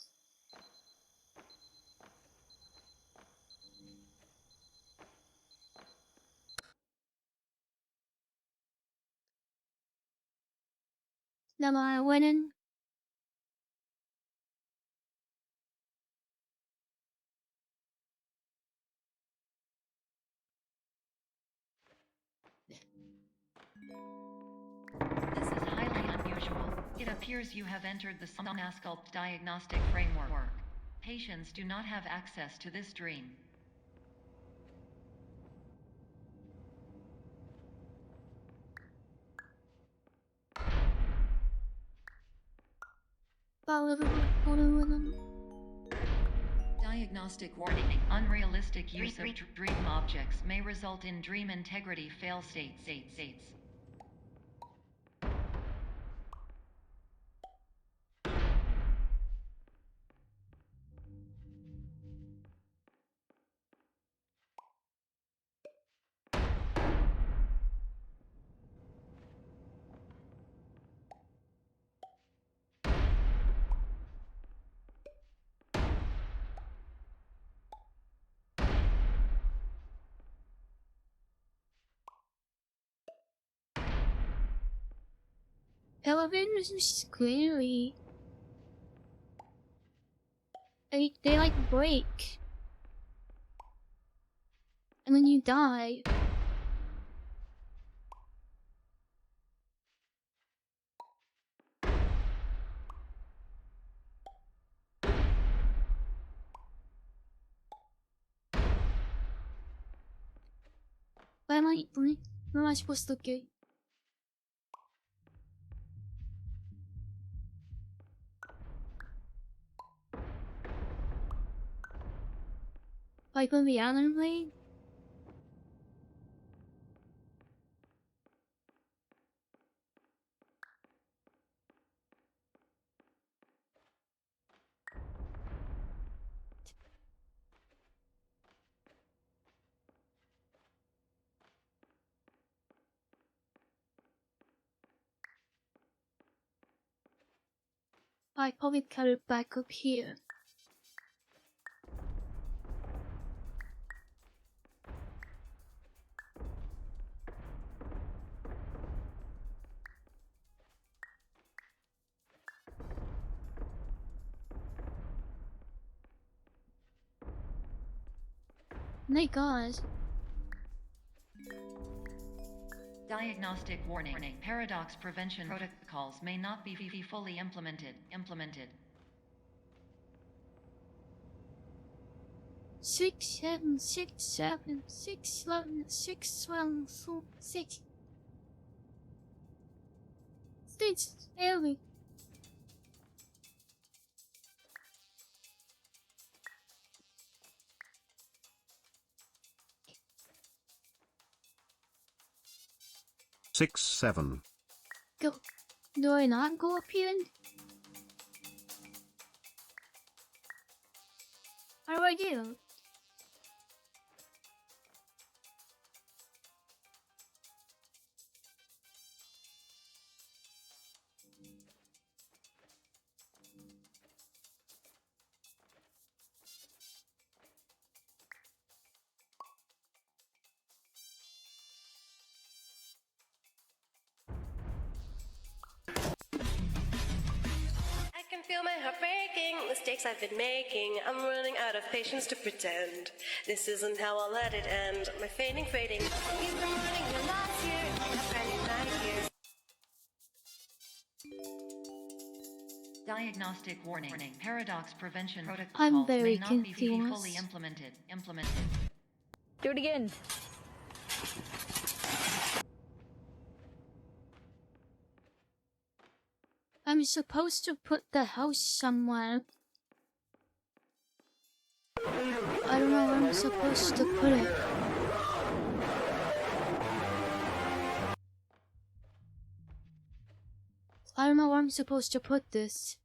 Am I winning? This is highly unusual. It appears you have entered the Somnasculpt diagnostic framework. Patients do not have access to this dream. Diagnostic warning. Unrealistic use of dream objects may result in dream integrity fail states. Elevators are scary. They like break. And then you die. What am I supposed to get? Like on the other blade? I probably cut it back up here. My God. Diagnostic warning. Paradox prevention protocols may not be fully implemented. 6, 7, 6, 7, 6, 11, 6, 12, 4, 6. States failing. Six, 7. Go. Do I not go up here? How do I do? I can feel my heart breaking, mistakes I've been making. I'm running out of patience to pretend. This isn't how I'll let it end. My fading. You've been running your last year, a brand new night here. Diagnostic warning. Paradox prevention I'm protocols very may not be fully confused. implemented. Do it again. I'm supposed to put the house somewhere. I don't know where I'm supposed to put it. I don't know where I'm supposed to put this.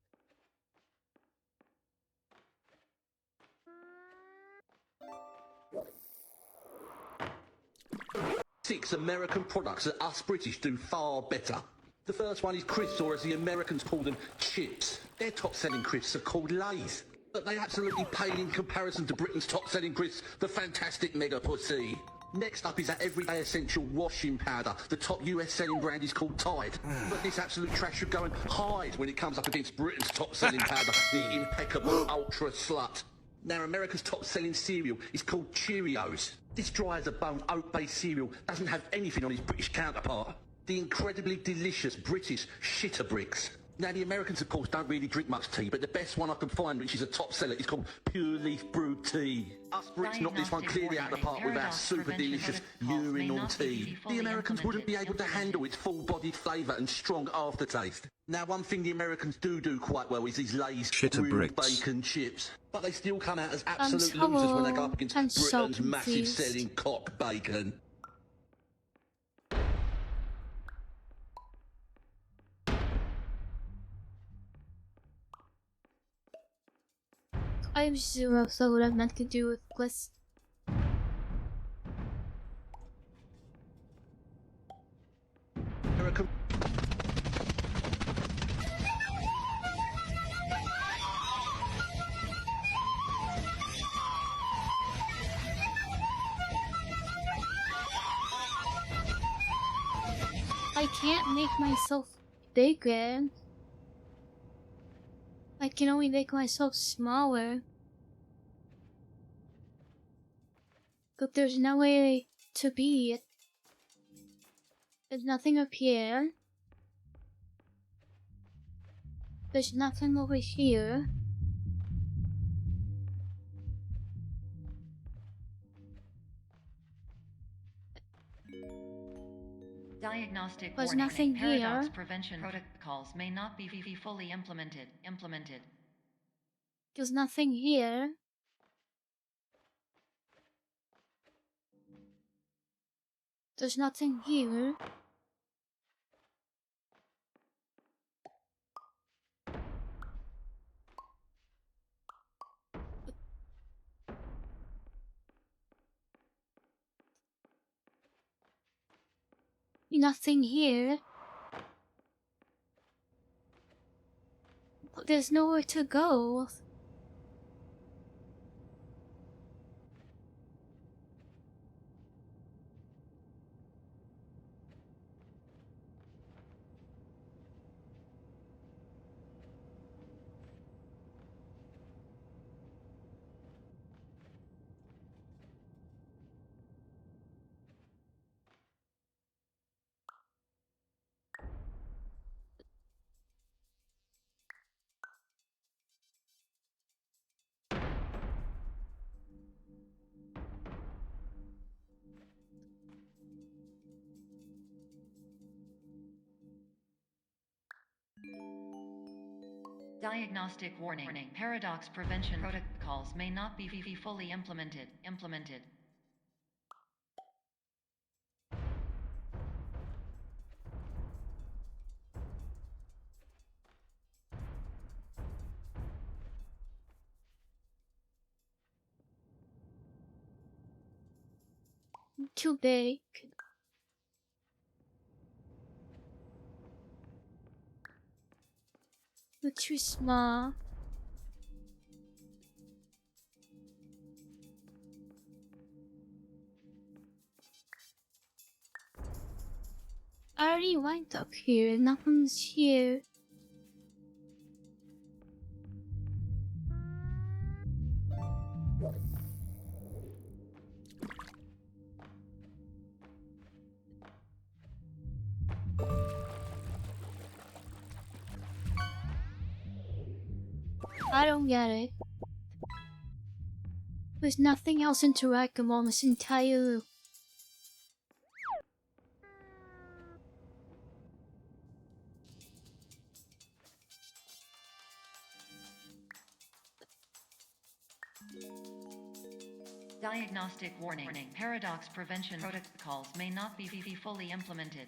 Six American products that us British do far better. The first one is crisps, or as the Americans call them, chips. Their top-selling crisps are called Lay's, but they absolutely pale in comparison to Britain's top-selling crisps, the fantastic Mega Pussy. Next up is that everyday essential washing powder. The top US selling brand is called Tide. But this absolute trash should go and hide when it comes up against Britain's top selling powder, the impeccable Ultra Slut. Now, America's top selling cereal is called Cheerios. This dry as a bone oat-based cereal doesn't have anything on its British counterpart. The incredibly delicious British Shitterbricks. Now, the Americans, of course, don't really drink much tea, but the best one I can find, which is a top seller, is called Pure Leaf Brewed Tea. Us Brits knock this one clearly out of the park with our super delicious urinal tea. The Americans wouldn't be able to handle its full-bodied flavour and strong aftertaste. Now, one thing the Americans do quite well is these Lay's grilled bacon chips. But they still come out as absolute losers when they go up against Britain's massive selling cock bacon. I have zero clue what I meant to do with this. American. I can't make myself bigger. I can only make myself smaller. But there's no way to be it. There's nothing up here. There's nothing over here. Diagnostic There's warning. nothing Paradox here. prevention protocols may not be fully implemented. There's nothing here. There's nothing here. Nothing here. But there's nowhere to go. Diagnostic warning. Paradox prevention protocols may not be fully implemented. Too big. You're too small. I already went up here. Nothing's here. I don't get it. There's nothing else interactable on this entire... Diagnostic warning. Paradox prevention protocols may not be fully implemented.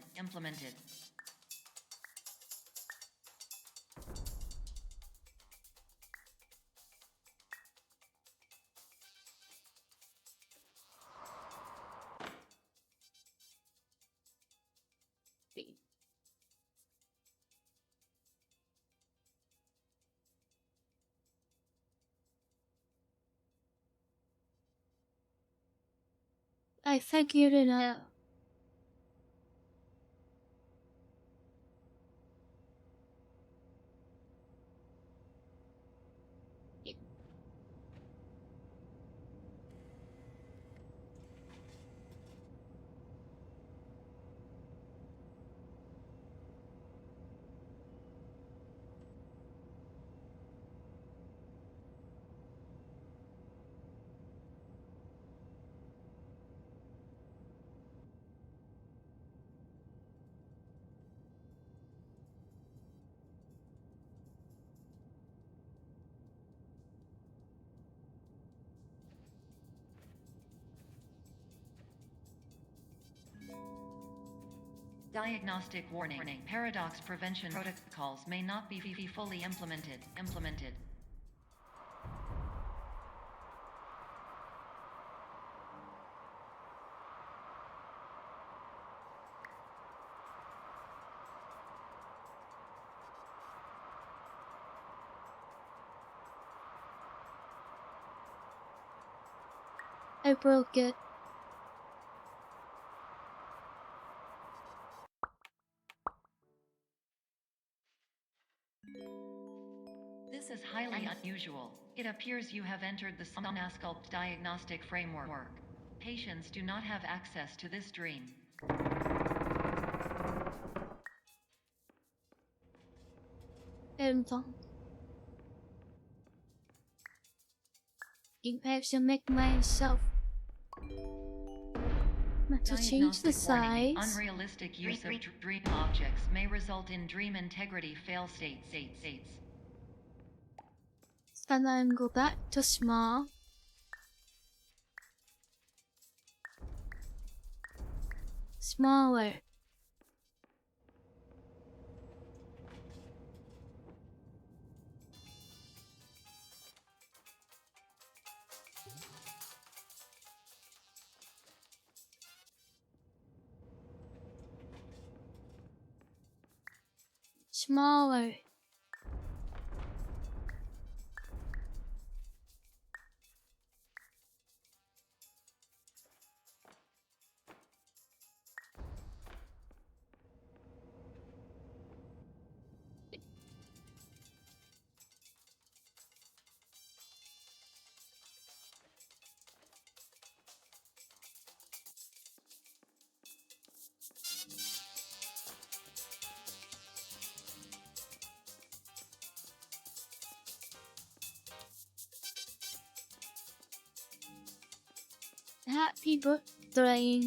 I figured it out. Diagnostic warning. Paradox prevention protocols may not be fully implemented. I broke it. This is highly unusual. It appears you have entered the Somnasculpt diagnostic framework. Patients do not have access to this dream. And I have to make myself to change the Diagnostic warning. size. Unrealistic use of dream objects may result in dream integrity fail states. And then go back to small. Smaller. Smaller. Happy birthday.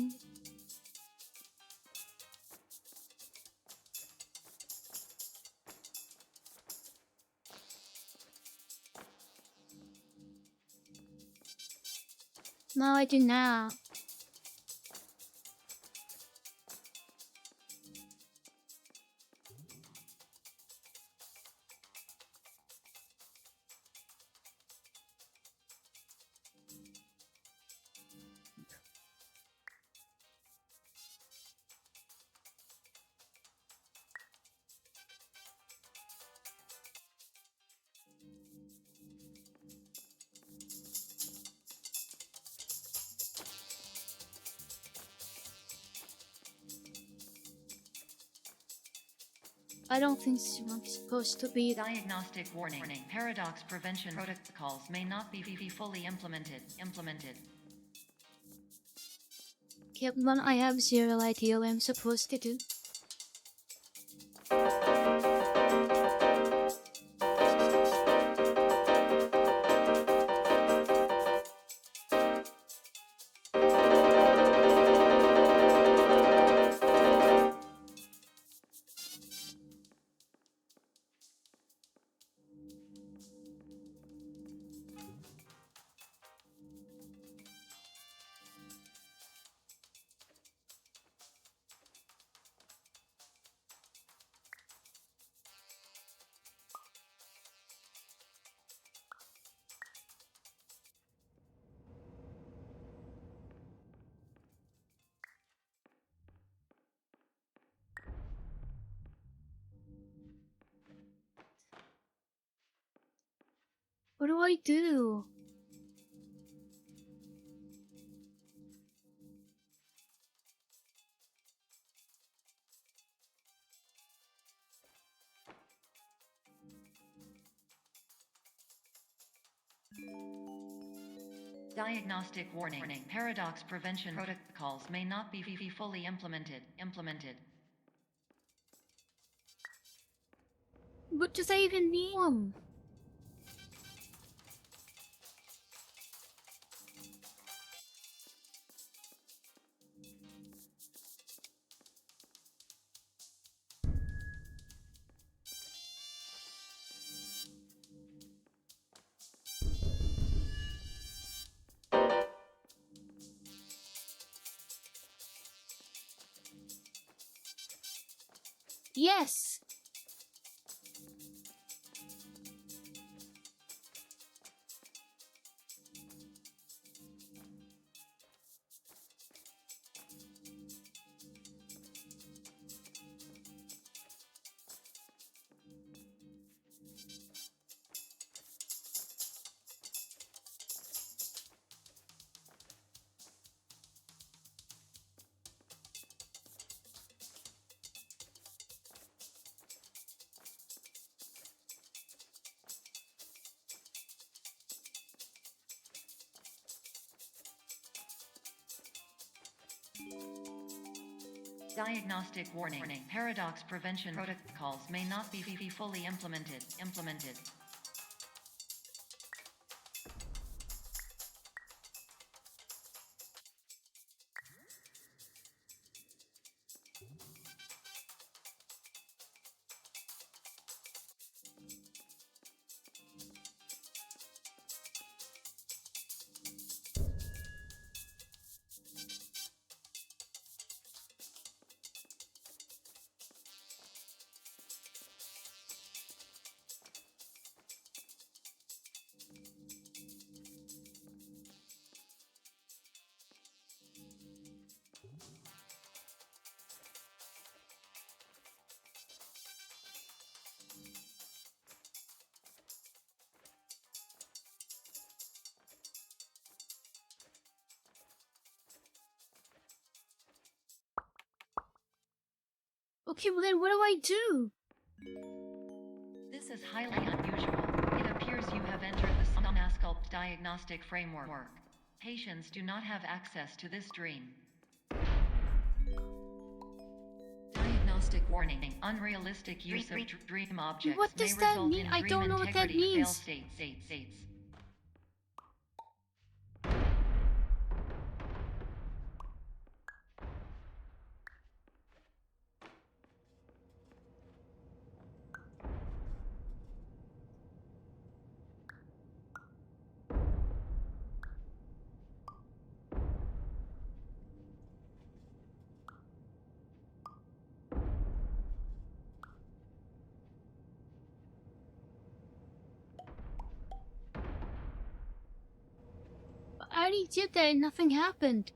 No, I do not. I don't think it's supposed to be. Diagnostic warning. Paradox prevention protocols may not be fully implemented. Kevin, I have zero idea what I'm supposed to do. What do I do? Diagnostic warning. Paradox prevention protocols may not be fully implemented. What does that even mean? Yes! Diagnostic warning. Paradox prevention protocols may not be fully implemented. Okay, well then what do I do? This is highly unusual. It appears you have entered the Somnasculpt diagnostic framework. Patients do not have access to this dream. Diagnostic warning. Unrealistic use of dream objects What does may that result mean? in I dream don't know what that integrity means. fail states. I already did that and nothing happened.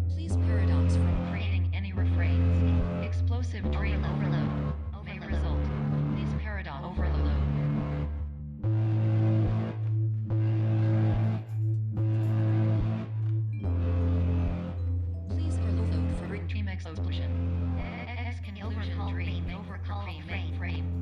Please paradox from creating any refrains. Explosive dream overload may result. Please paradox overload. Please overload for dream explosion. Exclusion dream overcall frame.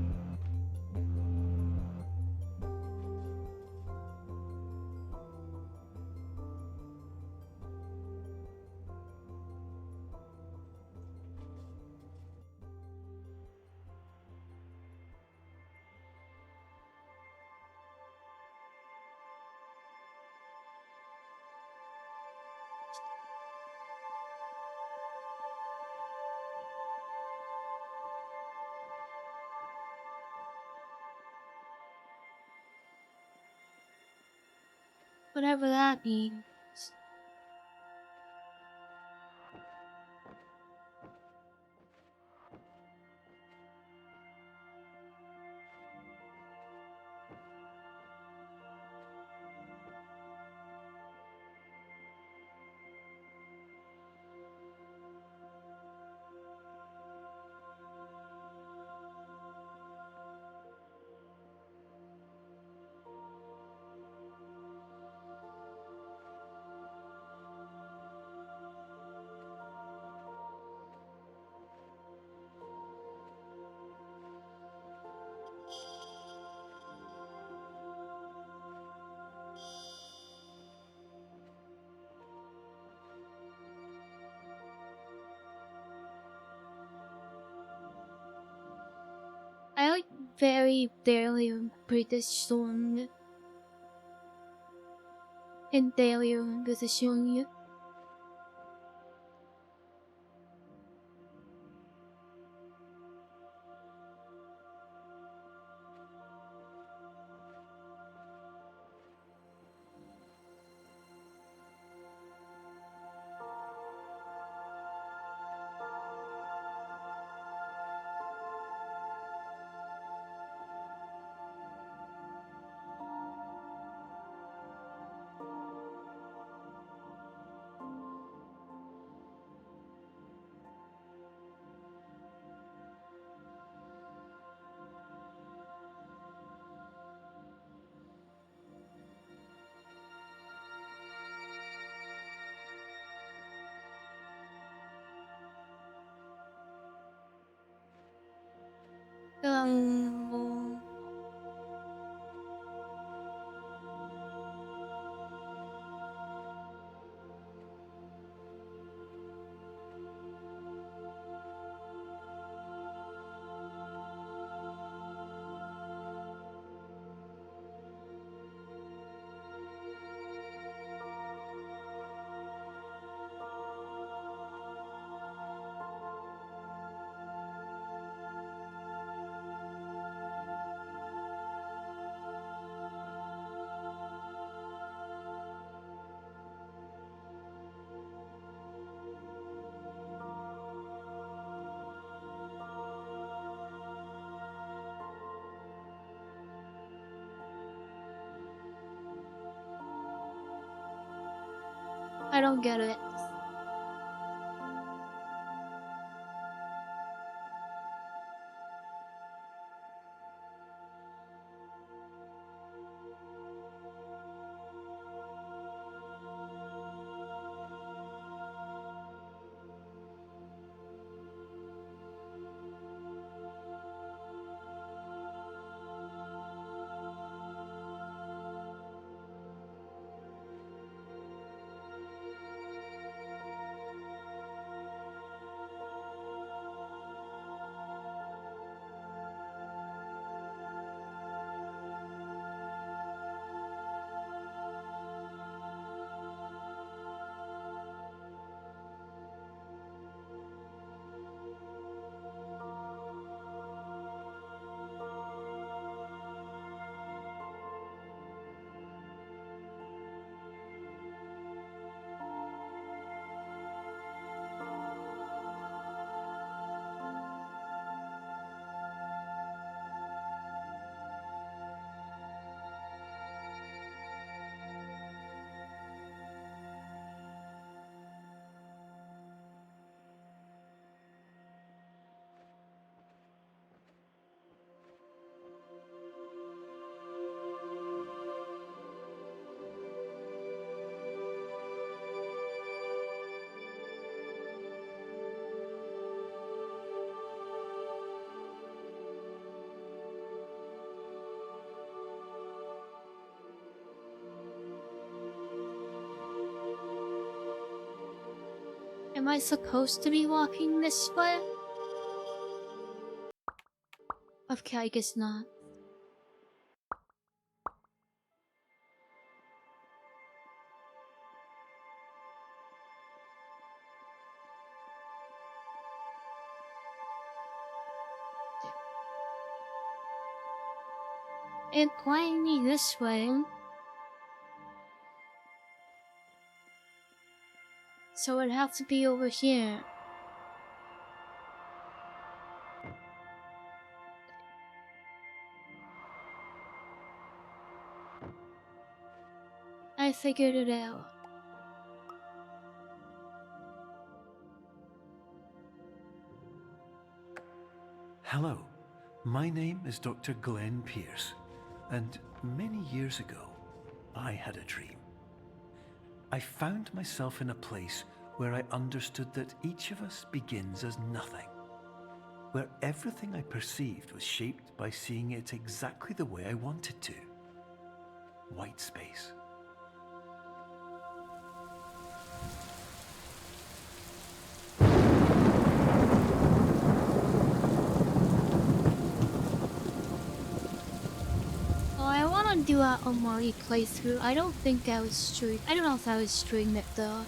Whatever that means. I like very barely pretty song. 인테리어 position. 뭐 I don't get it. Am I supposed to be walking this way? Okay, I guess not. It pointed me this way. So it'd have to be over here. I figured it out. Hello, my name is Dr. Glenn Pierce, and many years ago, I had a dream. I found myself in a place where I understood that each of us begins as nothing, where everything I perceived was shaped by seeing it exactly the way I wanted to. White space. do a Omori playthrough. I don't think I was stream. I don't know if I was streaming it though.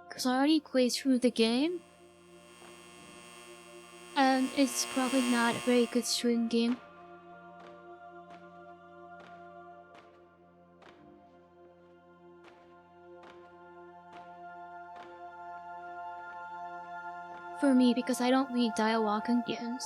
Cause I already played through the game. And it's probably not a very good stream game. For me, because I don't read dialogue in games.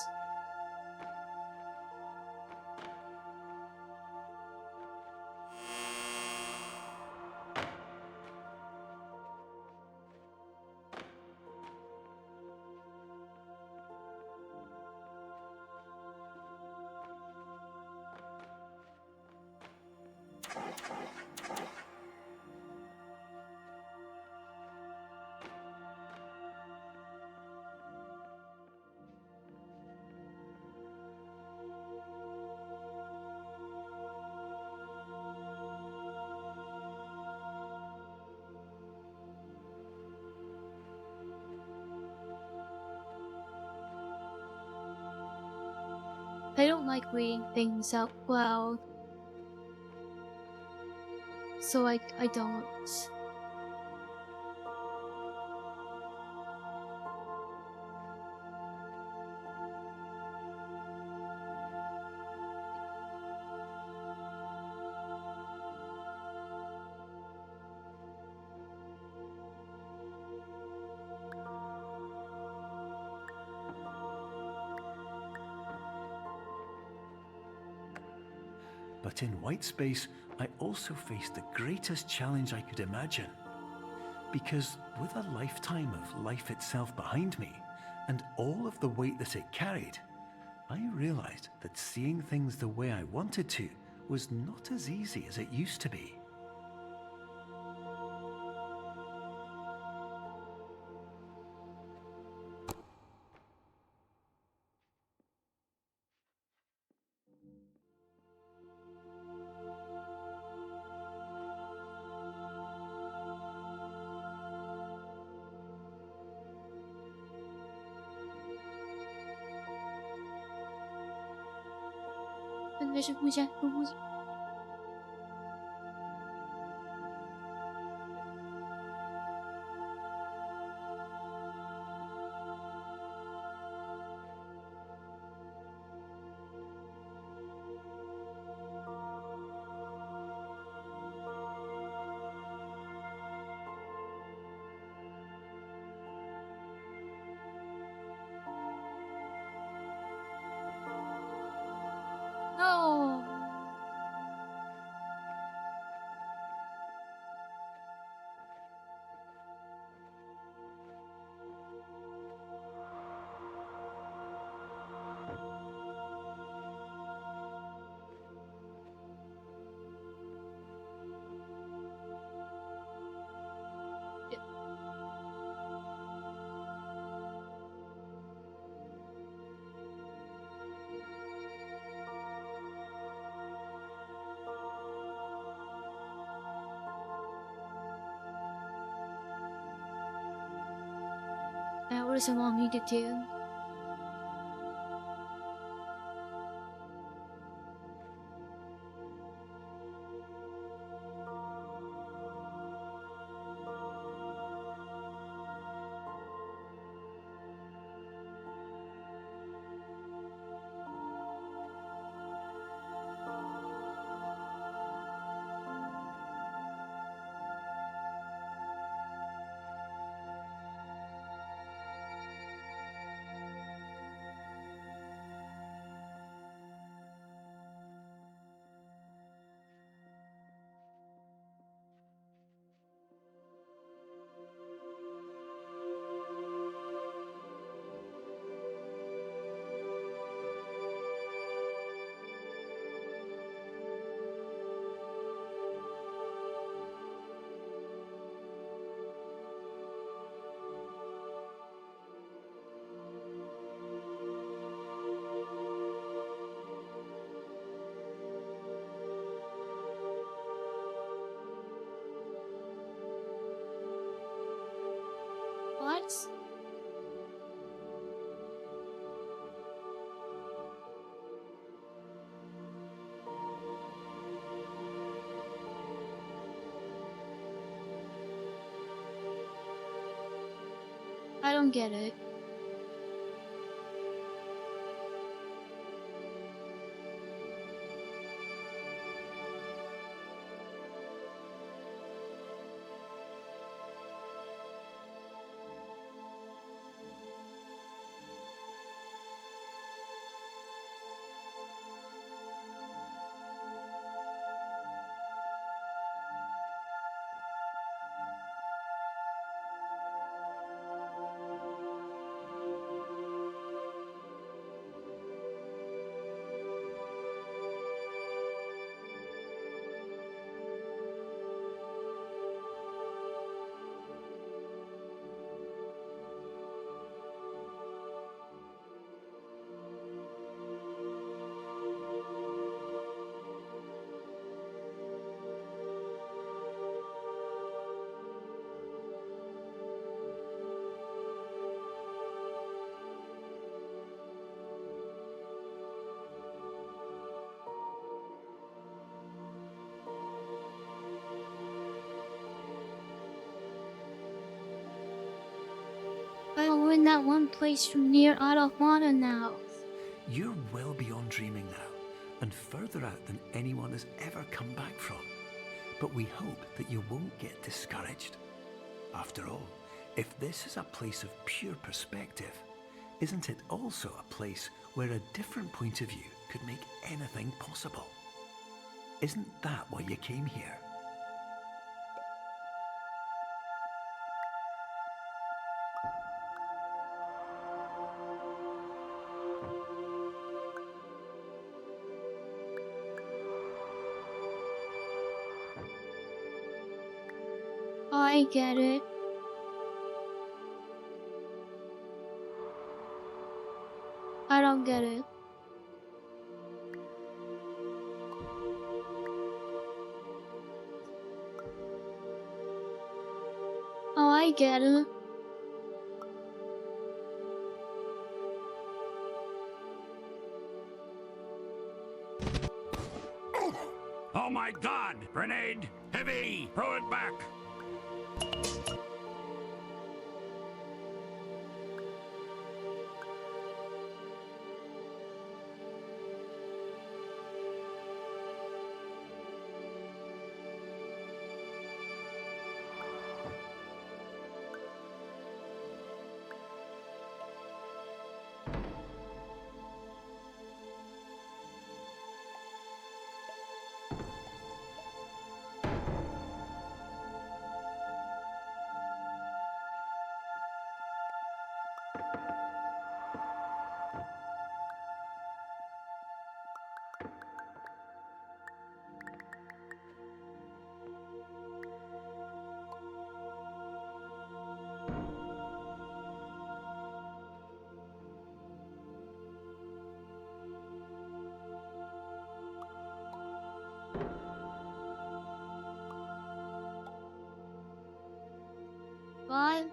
I don't like reading things out loud. So I don't. But in white space, I also faced the greatest challenge I could imagine. Because with a lifetime of life itself behind me, and all of the weight that it carried, I realized that seeing things the way I wanted to was not as easy as it used to be. No. That was a long need to do. What? I don't get it. We're in that one place from near out of water now. You're well beyond dreaming now, and further out than anyone has ever come back from. But we hope that you won't get discouraged. After all, if this is a place of pure perspective, isn't it also a place where a different point of view could make anything possible? Isn't that why you came here? Oh, I get it. I don't get it. Oh, I get it. Oh my god! Grenade! Heavy! Throw it back! What?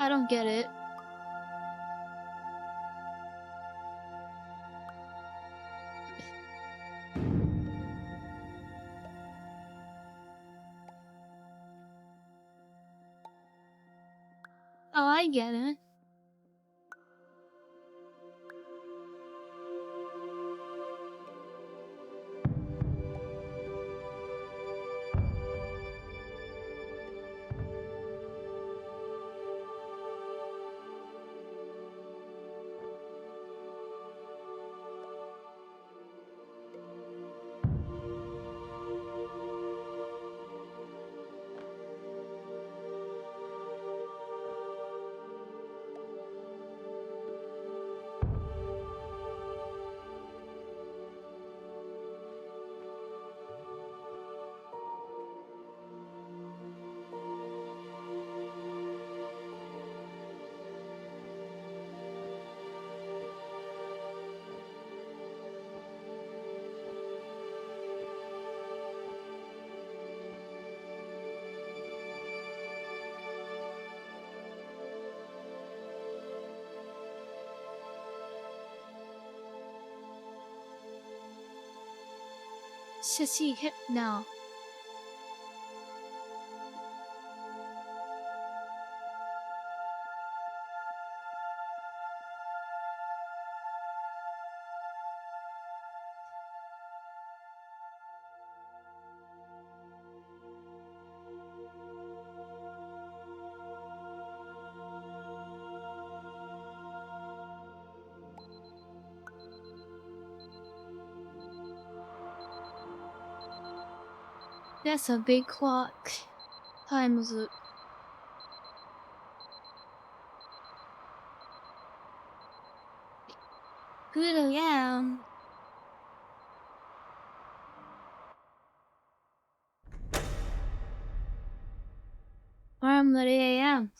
I don't get it. Oh, I get it. sissy hip now. That's a big clock. Time loop. Good alarm. Alarm at 8 a.m.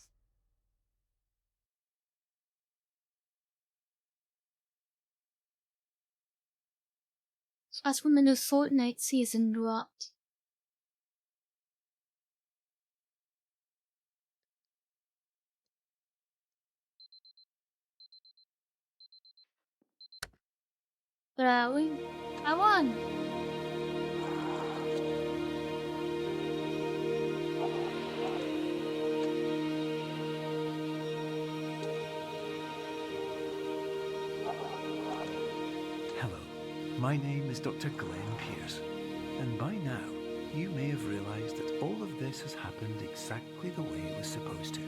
That's when the new Fortnite season dropped. But I won. Hello, my name is Dr. Glenn Pierce, and by now you may have realised that all of this has happened exactly the way it was supposed to.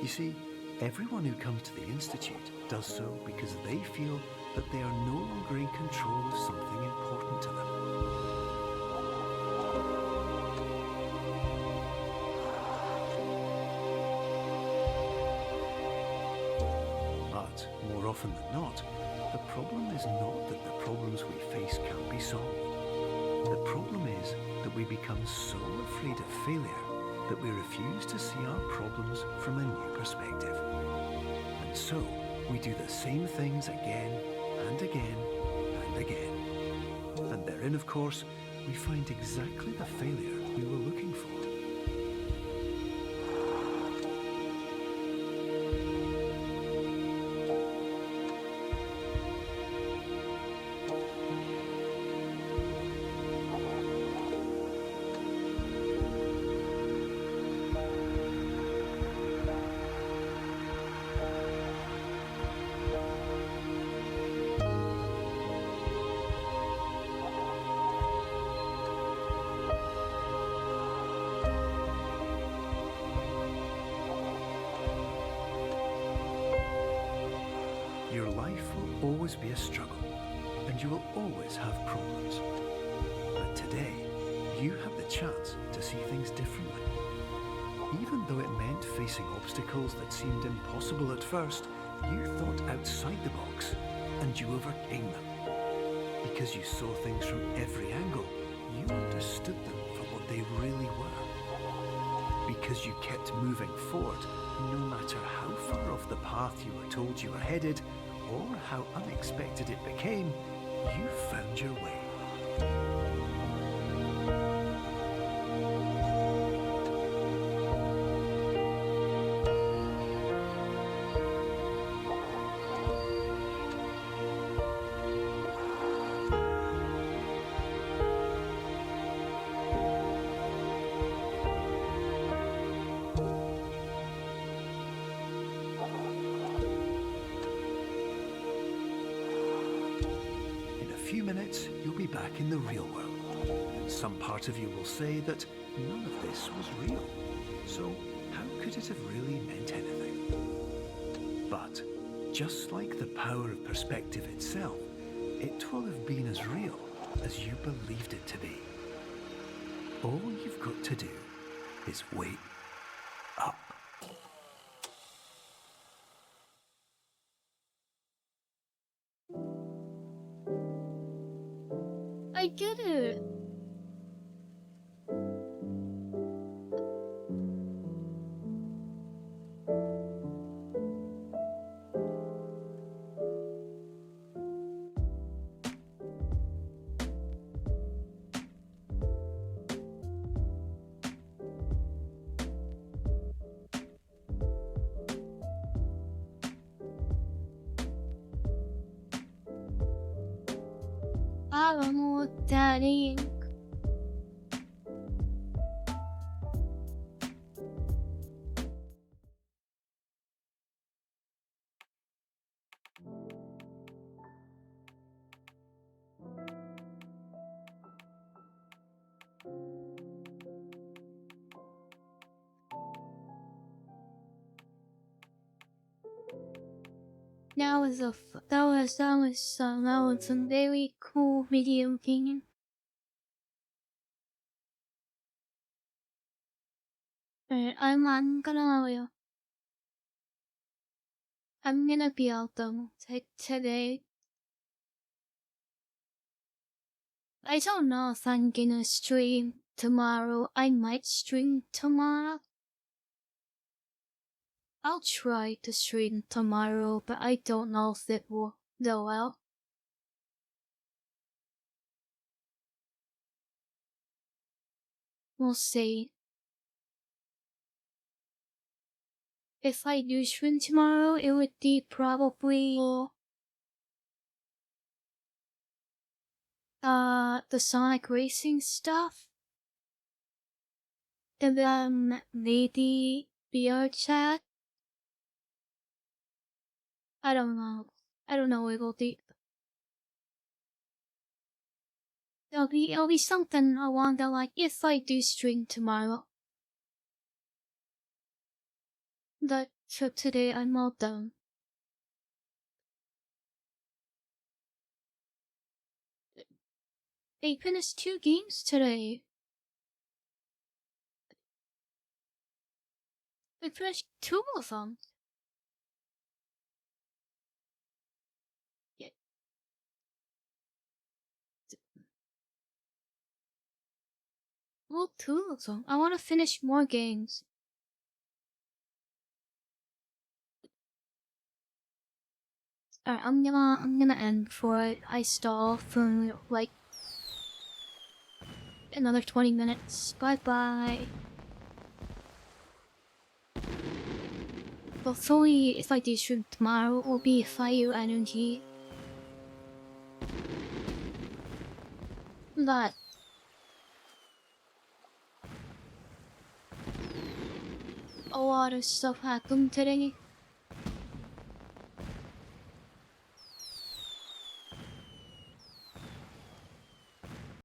You see, everyone who comes to the Institute does so because they feel that they are no longer in control of something important to them. But more often than not, the problem is not that the problems we face can't be solved. The problem is that we become so afraid of failure that we refuse to see our problems from a new perspective. And so, we do the same things again and again and again. And therein, of course, we find exactly the failure we were looking for. Your life will always be a struggle, and you will always have problems. But today, you have the chance to see things differently. Even though it meant facing obstacles that seemed impossible at first, you thought outside the box, and you overcame them. Because you saw things from every angle, you understood them for what they really were. Because you kept moving forward, no matter how far off the path you were told you were headed, or how unexpected it became, you found your way. Few minutes, you'll be back in the real world. And some part of you will say that none of this was real. So how could it have really meant anything? But just like the power of perspective itself, it will have been as real as you believed it to be. All you've got to do is wait up. I did it! I don't know what that is. That was a very cool video game. I'm gonna lie with you. I'm gonna be out though today. I don't know if I'm gonna stream tomorrow. I might stream tomorrow. I'll try to stream tomorrow, but I don't know if it will go well. We'll see. If I do stream tomorrow, it would be probably the Sonic Racing stuff. And then maybe VR chat. I don't know. I don't know. It'll be it'll be something along the like if I do stream tomorrow. But for today, I'm all done. I finished 2 games today. I finished 2 of them. Yeah. Well, 2 of them. I want to finish more games. Alright, I'm gonna end before I stall for like another 20 minutes. Bye bye. Hopefully, if I do stream tomorrow, it will be Fire Energy. But a lot of stuff happened today.